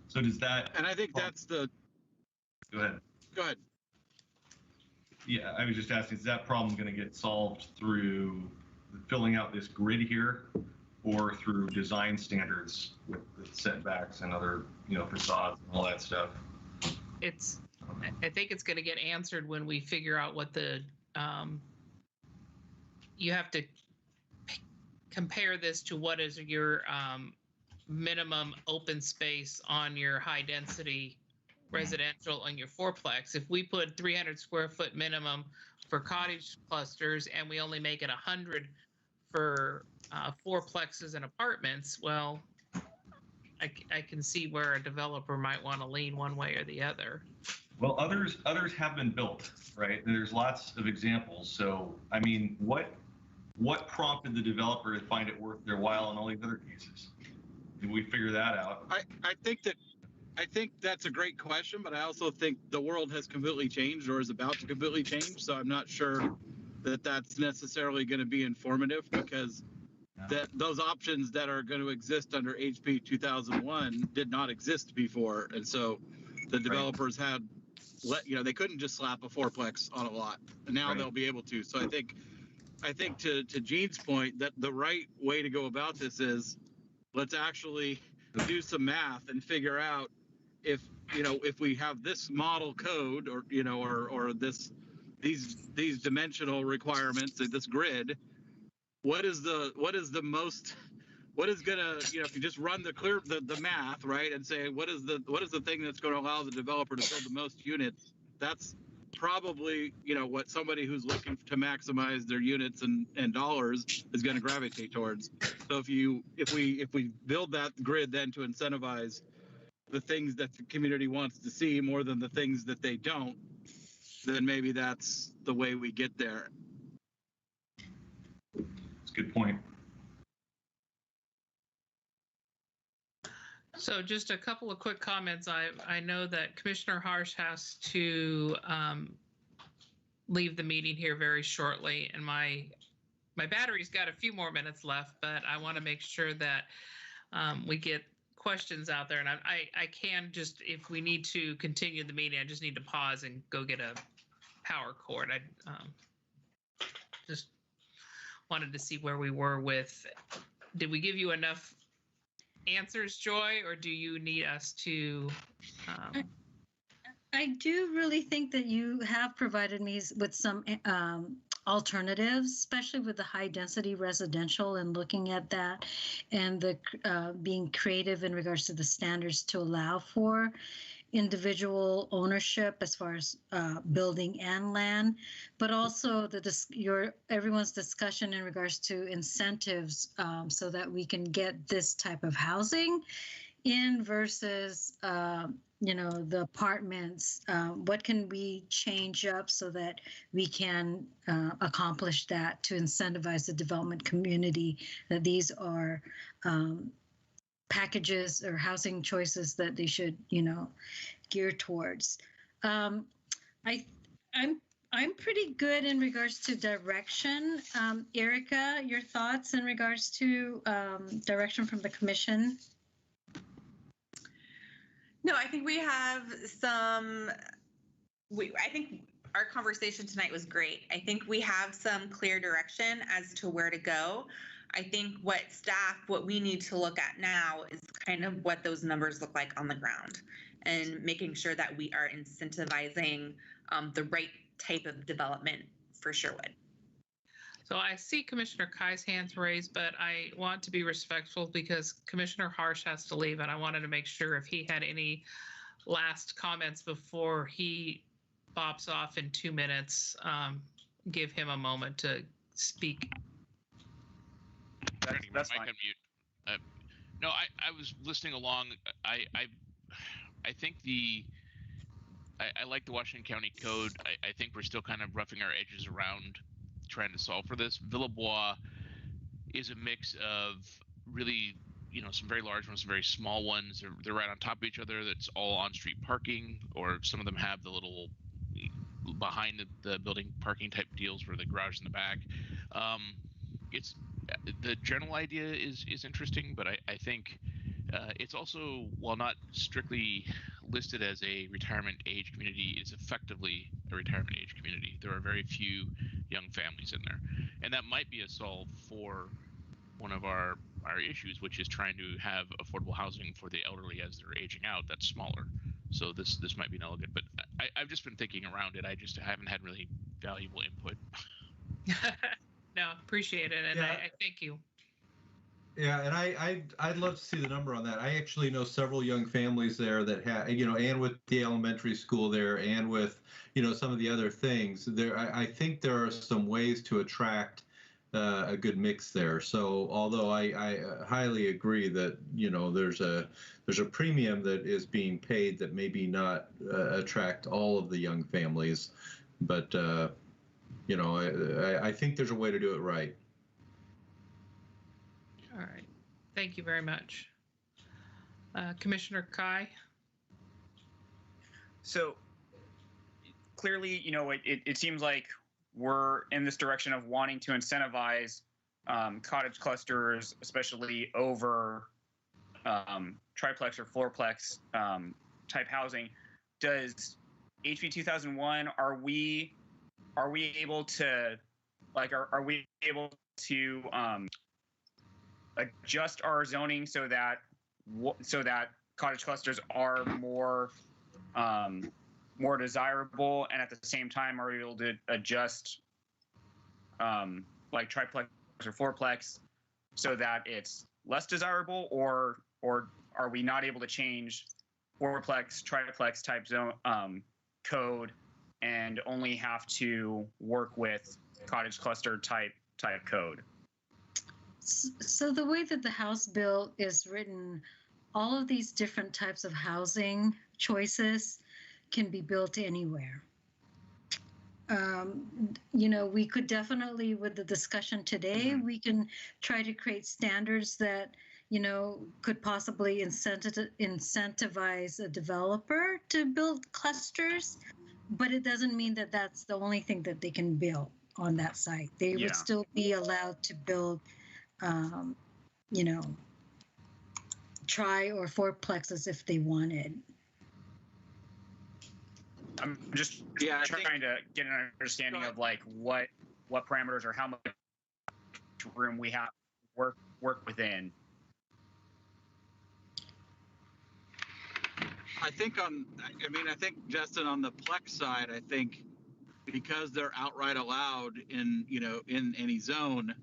So does that? And I think that's the. Go ahead. Go ahead. Yeah, I was just asking, is that problem going to get solved through filling out this grid here, or through design standards with setbacks and other, facades and all that stuff? I think it's going to get answered when we figure out what the, you have to compare this to what is your minimum open space on your high density residential and your fourplex. If we put 300 square foot minimum for cottage clusters and we only make it 100 for fourplexes and apartments, well, I can see where a developer might want to lean one way or the other. Well, others have been built, right? There's lots of examples. So, I mean, what prompted the developer to find it worth their while in all these other cases? Did we figure that out? I think that's a great question, but I also think the world has completely changed or is about to completely change. So I'm not sure that that's necessarily going to be informative, because those options that are going to exist under HB 2001 did not exist before. And so the developers had, they couldn't just slap a fourplex on a lot. And now they'll be able to. So I think to Gene's point, that the right way to go about this is, let's actually do some math and figure out if we have this model code or this these dimensional requirements of this grid, what is gonna, if you just run the math, right, and say what is the thing that's going to allow the developer to build the most units, that's probably what somebody who's looking to maximize their units and dollars is going to gravitate towards. So if we build that grid then to incentivize the things that the community wants to see more than the things that they don't, then maybe that's the way we get there. That's a good point. So just a couple of quick comments. I know that Commissioner Harsh has to leave the meeting here very shortly, and my battery's got a few more minutes left, but I want to make sure that we get questions out there. And I can just, if we need to continue the meeting, I just need to pause and go get a power cord. I just wanted to see where we were with, did we give you enough answers, Joy, or do you need us to? I do really think that you have provided me with some alternatives, especially with the high density residential and looking at that and the being creative in regards to the standards to allow for individual ownership as far as building and land, but also everyone's discussion in regards to incentives so that we can get this type of housing in versus the apartments. What can we change up so that we can accomplish that to incentivize the development community, that these are packages or housing choices that they should, gear towards. I'm pretty good in regards to direction. Erica, your thoughts in regards to direction from the commission? No, I think we have some. I think our conversation tonight was great. I think we have some clear direction as to where to go. I think what we need to look at now is kind of what those numbers look like on the ground and making sure that we are incentivizing the right type of development for Sherwood. So I see Commissioner Kai's hands raised, but I want to be respectful because Commissioner Harsh has to leave, and I wanted to make sure if he had any last comments before he bops off in 2 minutes, give him a moment to speak. That's fine. No, I was listening along. I think I like the Washington County Code. I think we're still kind of roughing our edges around trying to solve for this. Villebois is a mix of really, some very large ones, some very small ones. They're right on top of each other. That's all on-street parking, or some of them have the little behind the building parking type deals where the garage in the back. It's the general idea is interesting, but I think it's also, while not strictly listed as a retirement age community, it's effectively a retirement age community. There are very few young families in there, and that might be a solve for one of our issues, which is trying to have affordable housing for the elderly as they're aging out. That's smaller, so this might be an elegant. But I've just been thinking around it. I haven't had really valuable input. No, appreciate it, and yeah. I thank you. Yeah, and I'd love to see the number on that. I actually know several young families there that have, and with the elementary school there, and with, some of the other things there. I think there are some ways to attract a good mix there. So although I highly agree that there's a premium that is being paid that maybe not attract all of the young families, but I think there's a way to do it right. All right. Thank you very much. Commissioner Kai? So clearly, it seems like we're in this direction of wanting to incentivize cottage clusters, especially over triplex or fourplex type housing. Does HB 2001, are we able to, are we able to adjust our zoning so that cottage clusters are more more desirable, and at the same time are able to adjust like triplex or fourplex so that it's less desirable, or are we not able to change fourplex, triplex type zone code and only have to work with cottage cluster type code? So the way that the House bill is written, all of these different types of housing choices can be built anywhere. We could definitely, with the discussion today, we can try to create standards that, could possibly incentivize a developer to build clusters, but it doesn't mean that that's the only thing that they can build on that site. They would still be allowed to build, tri or fourplexes if they wanted. I'm just trying to get an understanding of like what parameters or how much room we have to work within. I think Justin, on the Plex side, I think because they're outright allowed in any zone,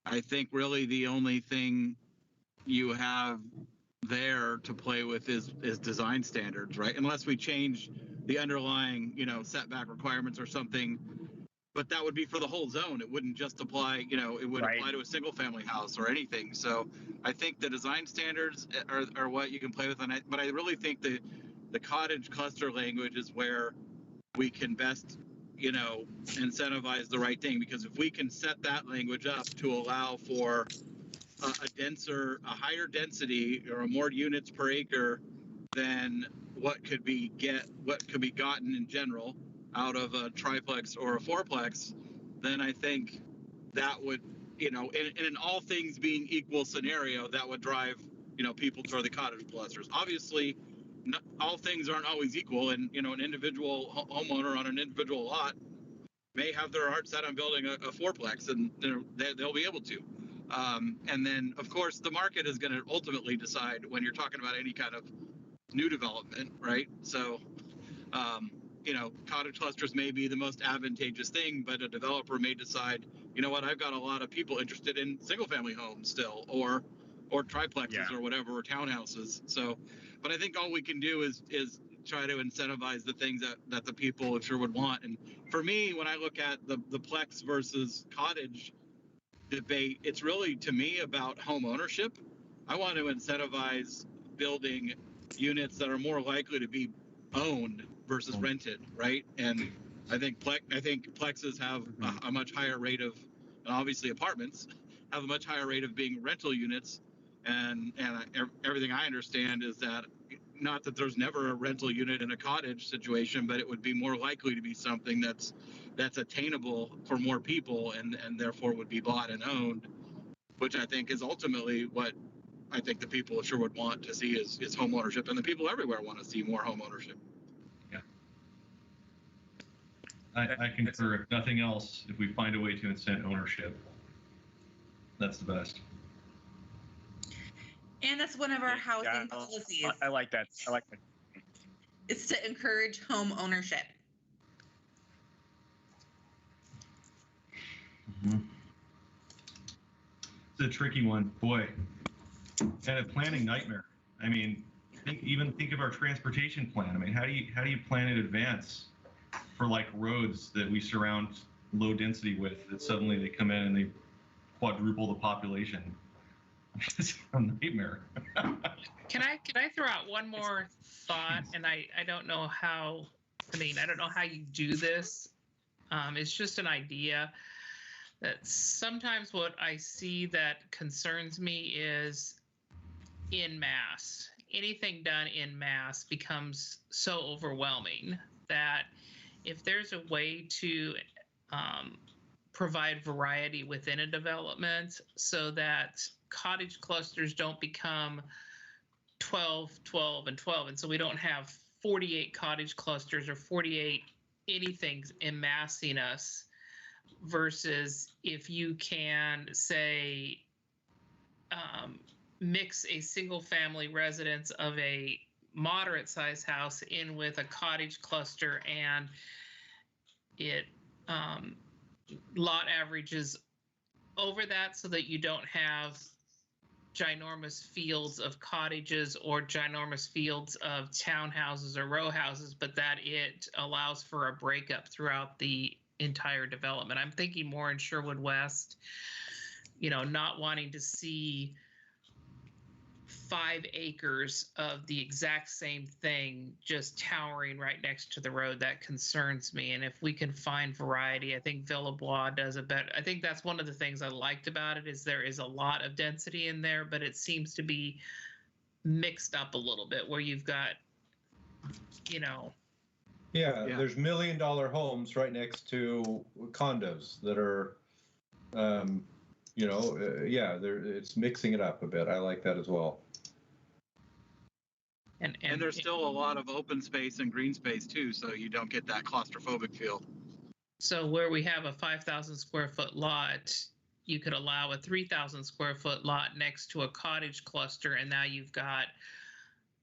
I think really the only thing you have there to play with is design standards, right? Unless we change the underlying, setback requirements or something, but that would be for the whole zone. It wouldn't just apply, it would apply to a single family house or anything. So I think the design standards are what you can play with. But I really think the cottage cluster language is where we can best, incentivize the right thing, because if we can set that language up to allow for a higher density or more units per acre than what could be gotten in general out of a triplex or a fourplex, then I think that would, in an all things being equal scenario, that would drive, people toward the cottage clusters. Obviously, all things aren't always equal, and an individual homeowner on an individual lot may have their heart set on building a fourplex, and they'll be able to. And then, of course, the market is going to ultimately decide when you're talking about any kind of new development, right? So, cottage clusters may be the most advantageous thing, but a developer may decide, I've got a lot of people interested in single-family homes still, or triplexes or whatever, or townhouses. So, but I think all we can do is try to incentivize the things that the people sure would want. And for me, when I look at the Plex versus cottage debate, it's really, to me, about home ownership. I want to incentivize building units that are more likely to be owned versus rented, right? And I think plexes have a much higher rate of, and obviously apartments have a much higher rate of being rental units. And everything I understand is that, not that there's never a rental unit in a cottage situation, but it would be more likely to be something that's attainable for more people, and therefore would be bought and owned, which I think is ultimately what I think the people sure would want to see is home ownership, and the people everywhere want to see more home ownership. Yeah, I concur. If nothing else, if we find a way to incent ownership, that's the best. And that's one of our housing policies. I like that. It's to encourage home ownership. Mm-hmm. It's a tricky one, boy, and a planning nightmare. I mean, think of our transportation plan. I mean, how do you plan in advance for like roads that we surround low density with, that suddenly they come in and they quadruple the population? It's a nightmare. Can I throw out one more thought? And I don't know how, I don't know how you do this. It's just an idea that sometimes what I see that concerns me is in mass. Anything done in mass becomes so overwhelming that if there's a way to provide variety within a development so that cottage clusters don't become 12, 12, and 12. And so we don't have 48 cottage clusters or 48 anything amassing us, versus if you can say mix a single family residence of a moderate size house in with a cottage cluster, and it lot averages over that, so that you don't have ginormous fields of cottages or ginormous fields of townhouses or row houses, but that it allows for a breakup throughout the entire development. I'm thinking more in Sherwood West, you know, not wanting to see 5 acres of the exact same thing just towering right next to the road. That concerns me. And if we can find variety, I think Villebois does a better. I think that's one of the things I liked about it, is there is a lot of density in there, but it seems to be mixed up a little bit, where you've got, you know. Yeah, there's $1 million homes right next to condos that are, you know, it's mixing it up a bit. I like that as well. And there's still a lot of open space and green space too, so you don't get that claustrophobic feel. So where we have a 5,000 square foot lot, you could allow a 3,000 square foot lot next to a cottage cluster, and now you've got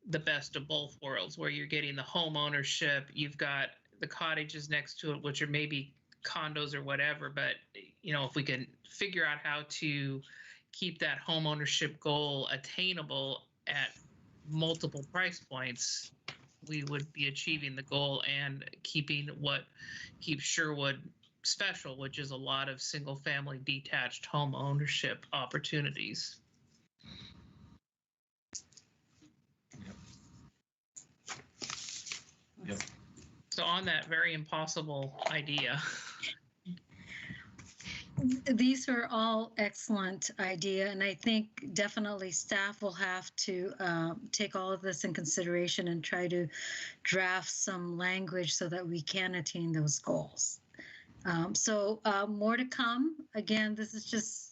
the best of both worlds, where you're getting the home ownership, you've got the cottages next to it, which are maybe condos or whatever. But you know, if we can figure out how to keep that home ownership goal attainable at multiple price points, we would be achieving the goal and keeping what keeps Sherwood special, which is a lot of single family detached home ownership opportunities. Yep. So on that very impossible idea. These are all excellent idea, and I think definitely staff will have to take all of this in consideration and try to draft some language so that we can attain those goals. So more to come. Again, this is just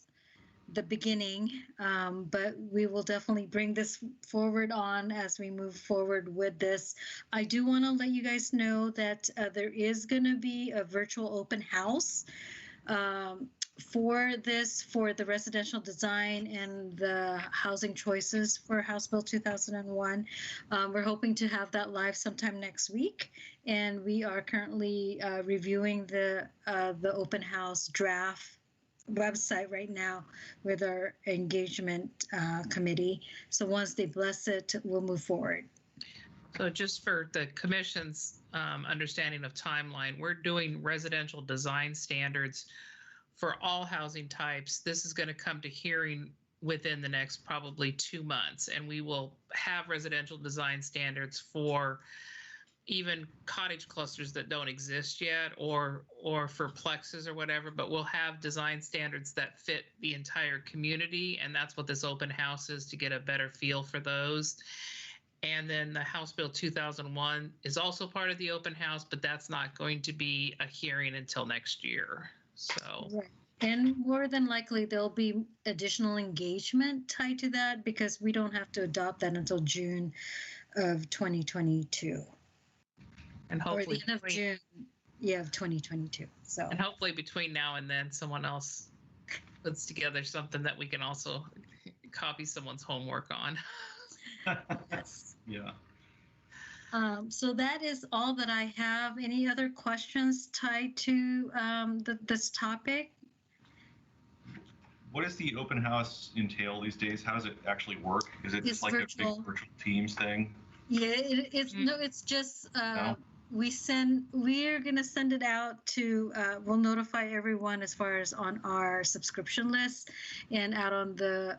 the beginning, but we will definitely bring this forward on as we move forward with this. I do want to let you guys know that there is going to be a virtual open house for the residential design and the housing choices for House Bill 2001. We're hoping to have that live sometime next week, and we are currently reviewing the open house draft website right now with our engagement committee. So once they bless it, we'll move forward. So just for the commission's understanding of timeline, we're doing residential design standards for all housing types. This is going to come to hearing within the next probably 2 months, and we will have residential design standards for even cottage clusters that don't exist yet, or for plexes or whatever, but we'll have design standards that fit the entire community, and that's what this open house is, to get a better feel for those. And then the House Bill 2001 is also part of the open house, but that's not going to be a hearing until next year. So, right. And more than likely, there'll be additional engagement tied to that, because we don't have to adopt that until June of 2022. And hopefully, or the end of June, of 2022. So, and hopefully between now and then, someone else puts together something that we can also copy someone's homework on. Yes. Yeah. So that is all that I have. Any other questions tied to this topic? What does the open house entail these days? How does it actually work? Is it just like virtual. a big virtual Teams thing? Yeah, it's no, it's just No? we're going to send it out to, we'll notify everyone as far as on our subscription list and out on the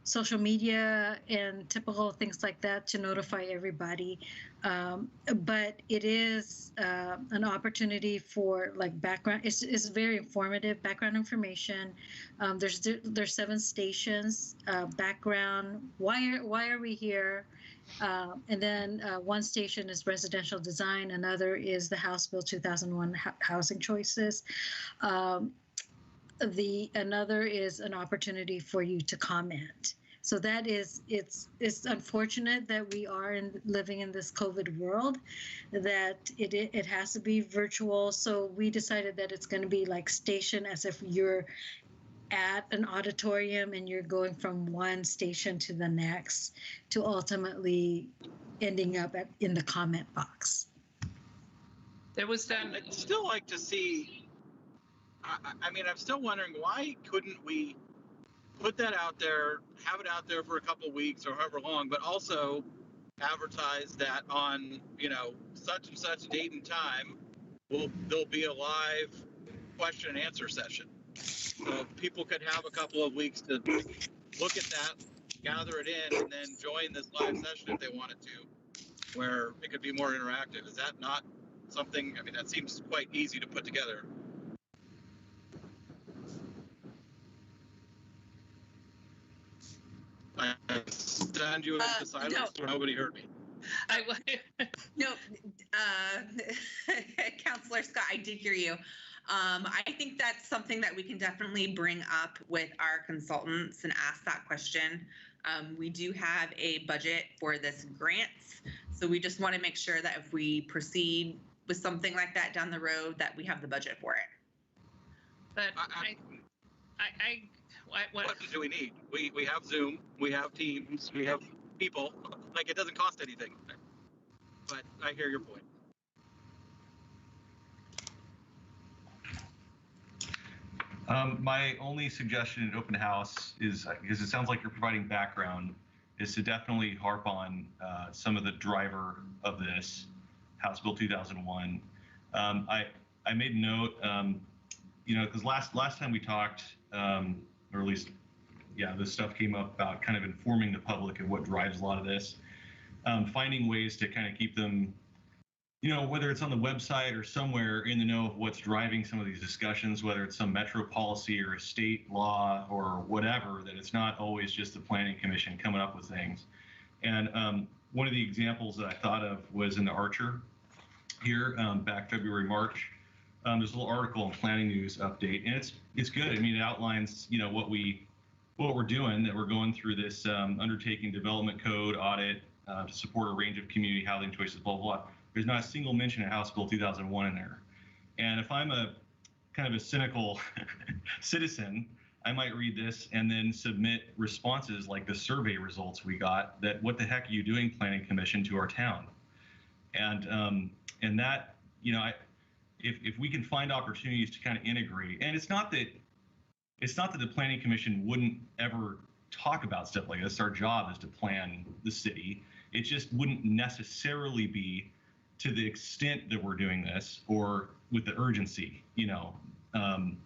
social media and typical things like that to notify everybody. But it is an opportunity for like background. It's very informative background information. There's 7 stations, background, why are we here? And then one station is residential design, another is the House Bill 2001 housing choices. Another is an opportunity for you to comment. So that is, it's unfortunate that we are living in this COVID world, that it has to be virtual. So we decided that it's going to be like station, as if you're at an auditorium and you're going from one station to the next to ultimately ending up in the comment box. There was done. I'd still like to see. I mean, I'm still wondering, why couldn't we put that out there, have it out there for a couple of weeks or however long, but also advertise that on, such and such date and time, there'll be a live question and answer session. So people could have a couple of weeks to look at that, gather it in, and then join this live session if they wanted to, where it could be more interactive. Is that not something, I mean, that seems quite easy to put together. I stand you into silence, no. Nobody heard me. No, Councillor Scott, I did hear you. I think that's something that we can definitely bring up with our consultants and ask that question. We do have a budget for this grant, so we just want to make sure that if we proceed with something like that down the road, that we have the budget for it. But what do we need? We have Zoom, we have Teams, we have people. Like, it doesn't cost anything. But I hear your point. My only suggestion at open house is, because it sounds like you're providing background, is to definitely harp on some of the driver of this, House Bill 2001. I made note, because last time we talked, or at least, this stuff came up about kind of informing the public of what drives a lot of this, finding ways to kind of keep them, whether it's on the website or somewhere, in the know of what's driving some of these discussions, whether it's some metro policy or a state law or whatever, that it's not always just the Planning Commission coming up with things. And one of the examples that I thought of was in the Archer here, back February, March. There's a little article in Planning News Update, and it's good. I mean, it outlines, what we're doing, that we're going through this undertaking development code audit to support a range of community housing choices, blah, blah, blah. There's not a single mention of House Bill 2001 in there. And if I'm a kind of a cynical citizen, I might read this and then submit responses like the survey results we got, that what the heck are you doing, Planning Commission, to our town? And that, if we can find opportunities to kind of integrate, and it's not that the Planning Commission wouldn't ever talk about stuff like this. Our job is to plan the city. It just wouldn't necessarily be to the extent that we're doing this, or with the urgency, and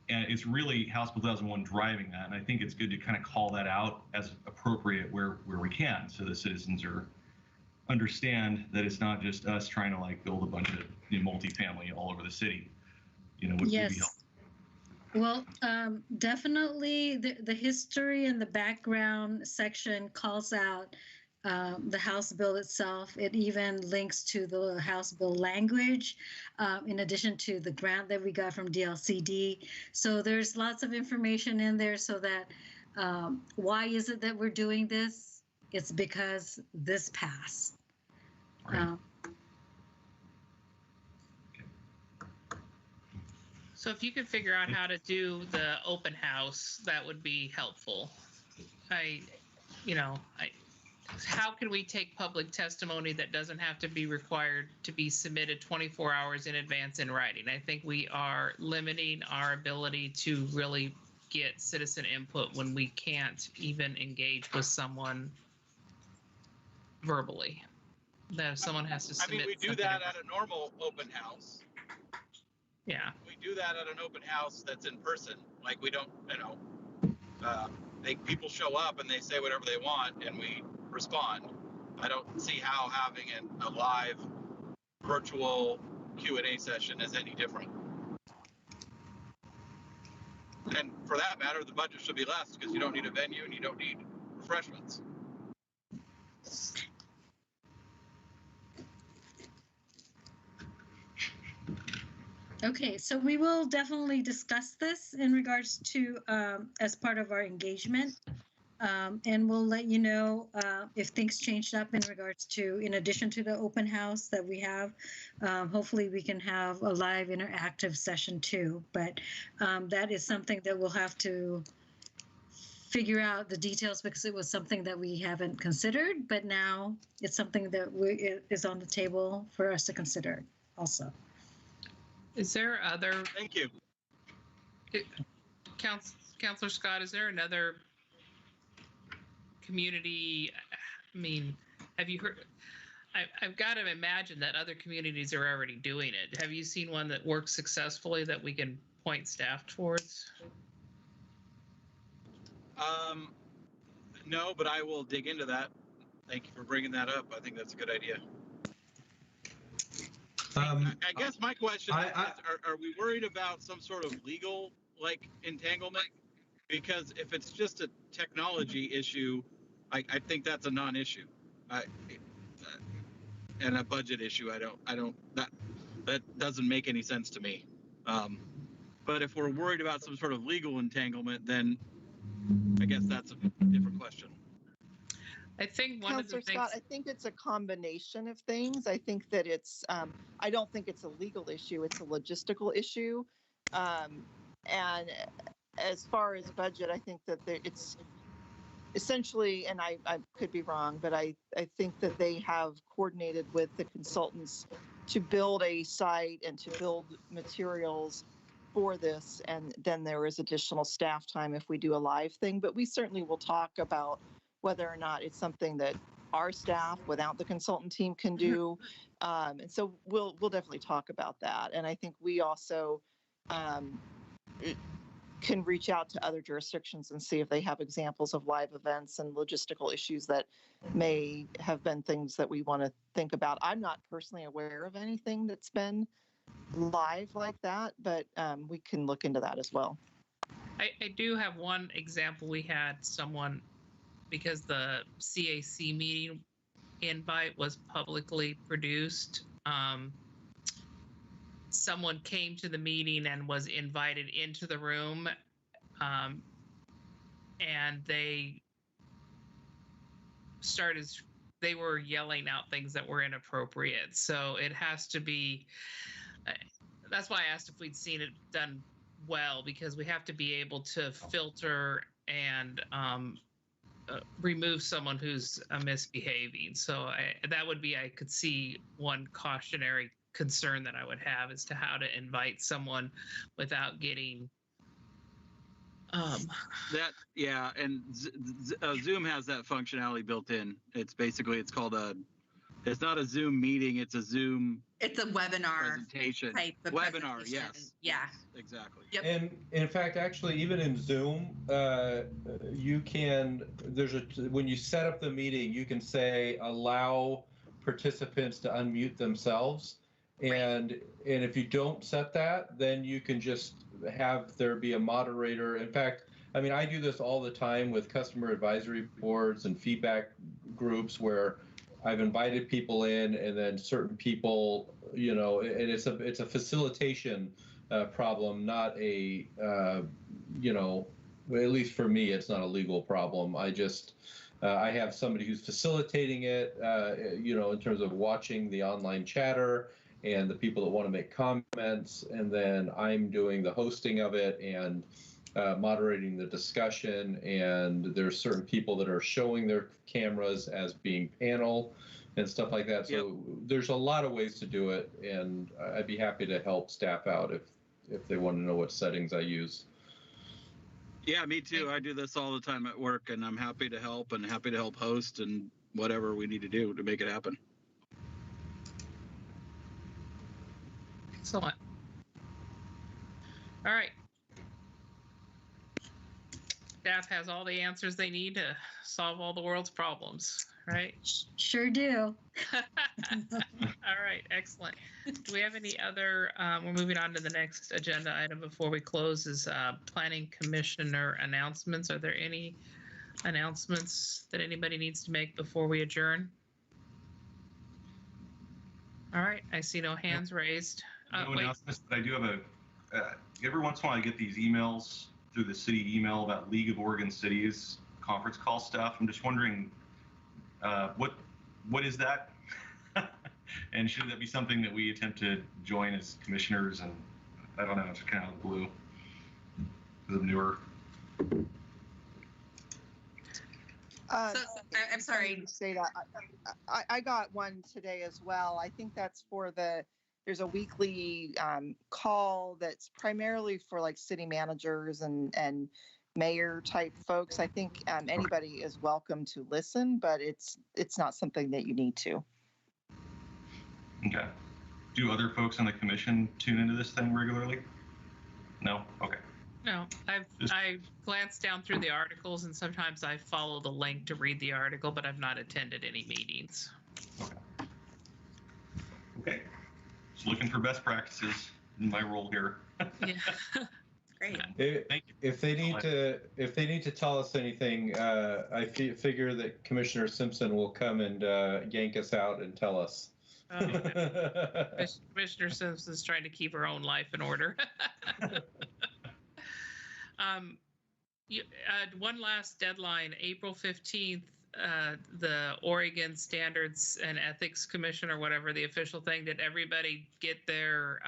it's really House Bill 2001 driving that. And I think it's good to kind of call that out as appropriate where we can, so the citizens understand that it's not just us trying to build a bunch of multifamily all over the city. Would be helpful. Well, definitely the history and the background section calls out the House bill itself. It even links to the House bill language, in addition to the grant that we got from DLCD. So there's lots of information in there, so that why is it that we're doing this? It's because this passed. Right. So if you could figure out how to do the open house, that would be helpful. How can we take public testimony that doesn't have to be required to be submitted 24 hours in advance in writing? I think we are limiting our ability to really get citizen input when we can't even engage with someone verbally. That if someone has to submit. We do that at a normal open house. Yeah. We do that at an open house that's in person. Like, we don't, people show up and they say whatever they want and we respond. I don't see how having a live virtual Q&A session is any different. And for that matter, the budget should be less, because you don't need a venue and you don't need refreshments. Okay, so we will definitely discuss this in regards to as part of our engagement. And we'll let you know if things changed up in regards to, in addition to the open house that we have, hopefully we can have a live interactive session too. But that is something that we'll have to figure out the details, because it was something that we haven't considered, but now it's something that is on the table for us to consider also. Is there other, Thank you. Councilor Scott, is there another community, I mean, have you heard, I've got to imagine that other communities are already doing it. Have you seen one that works successfully that we can point staff towards? No, but I will dig into that. Thank you for bringing that up. I think that's a good idea. I guess my question is, are we worried about some sort of legal entanglement? Because if it's just a technology issue, I think that's a non-issue. And a budget issue, that doesn't make any sense to me. But if we're worried about some sort of legal entanglement, then I guess that's a different question. I think one of the Councilor things, Scott, I think it's a combination of things. I think that it's, I don't think it's a legal issue, it's a logistical issue. And as far as budget, I think that it's essentially, and I could be wrong, but I think that they have coordinated with the consultants to build a site and to build materials for this. And then there is additional staff time if we do a live thing, but we certainly will talk about whether or not it's something that our staff without the consultant team can do. And so we'll definitely talk about that. And I think we also can reach out to other jurisdictions and see if they have examples of live events and logistical issues that may have been things that we want to think about. I'm not personally aware of anything that's been live like that, but we can look into that as well. I do have one example. We had someone, because the CAC meeting invite was publicly produced, someone came to the meeting and was invited into the room, and they were yelling out things that were inappropriate. So it has to be, that's why I asked if we'd seen it done well, because we have to be able to filter and remove someone who's misbehaving. So that would be, I could see one cautionary concern that I would have as to how to invite someone without getting that. Yeah, and Zoom has that functionality built in. It's basically, it's called it's not a Zoom meeting, it's a Zoom, it's a webinar presentation type of webinar. presentation. Yes, Yeah, exactly. Yep. And in fact, actually, even in Zoom, you can, when you set up the meeting, you can say allow participants to unmute themselves. And if you don't set that, then you can just have there be a moderator. In fact, I mean, I do this all the time with customer advisory boards and feedback groups where I've invited people in, and then certain people, you know, and it's a facilitation problem, not a, you know, at least for me, it's not a legal problem. I just, I have somebody who's facilitating it, you know, in terms of watching the online chatter and the people that want to make comments, and then I'm doing the hosting of it and moderating the discussion, and there's certain people that are showing their cameras as being panel and stuff like that. So there's a lot of ways to do it, and I'd be happy to help staff out if they want to know what settings I use. Yeah, me too. I do this all the time at work, and I'm happy to help and happy to help host and whatever we need to do to make it happen. Excellent. All right. Staff has all the answers they need to solve all the world's problems, right? Sure do. All right, excellent. Do we have any other, we're moving on to the next agenda item before we close, is Planning Commissioner announcements. Are there any announcements that anybody needs to make before we adjourn? All right, I see no hands raised. No announcements, but I do have every once in a while I get these emails through the city email about League of Oregon Cities conference call stuff. I'm just wondering, what is that? And should that be something that we attempt to join as commissioners? And I don't know, it's kind of blue because I'm newer. I'm sorry. To say that I got one today as well. I think that's for there's a weekly call that's primarily for like city managers and mayor type folks. I think anybody is welcome to listen, but it's not something that you need to. Okay. Do other folks on the commission tune into this thing regularly? No? Okay. No, I've glanced down through the articles, and sometimes I follow the link to read the article, but I've not attended any meetings. Okay. Just looking for best practices in my role here. Yeah. Great. If they need to tell us anything, I figure that Commissioner Simpson will come and yank us out and tell us. Commissioner Simpson's trying to keep her own life in order. One last deadline, April 15th, the Oregon Standards and Ethics Commission, or whatever the official thing, did everybody get their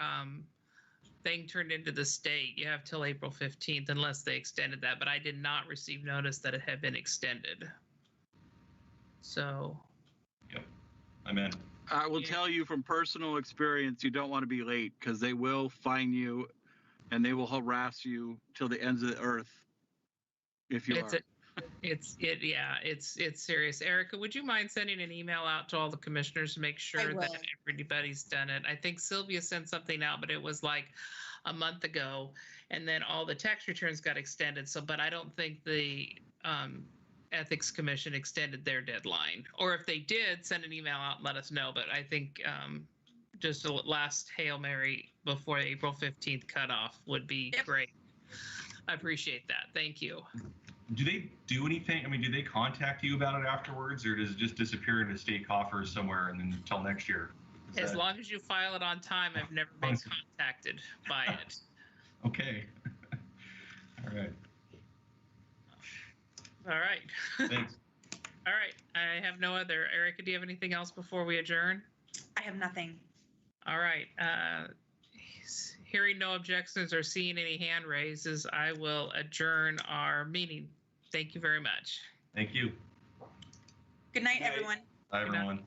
thing turned into the state? You have till April 15th unless they extended that, but I did not receive notice that it had been extended. So. Yep, I'm in. I will tell you from personal experience, you don't want to be late because they will fine you and they will harass you till the ends of the earth if you are. It's serious. Erica, would you mind sending an email out to all the commissioners to make sure that everybody's done it? I think Sylvia sent something out, but it was like a month ago, and then all the tax returns got extended. So, but I don't think the Ethics Commission extended their deadline, or if they did, send an email out and let us know. But I think just a last Hail Mary before April 15th cutoff would be great. I appreciate that. Thank you. Do they do anything? I mean, do they contact you about it afterwards, or does it just disappear into state coffers somewhere and then until next year? As long as you file it on time, I've never been contacted by it. Okay. All right. All right. Thanks. All right. I have no other. Erica, do you have anything else before we adjourn? I have nothing. All right. Hearing no objections or seeing any hand raises, I will adjourn our meeting. Thank you very much. Thank you. Good night, everyone. Bye, everyone.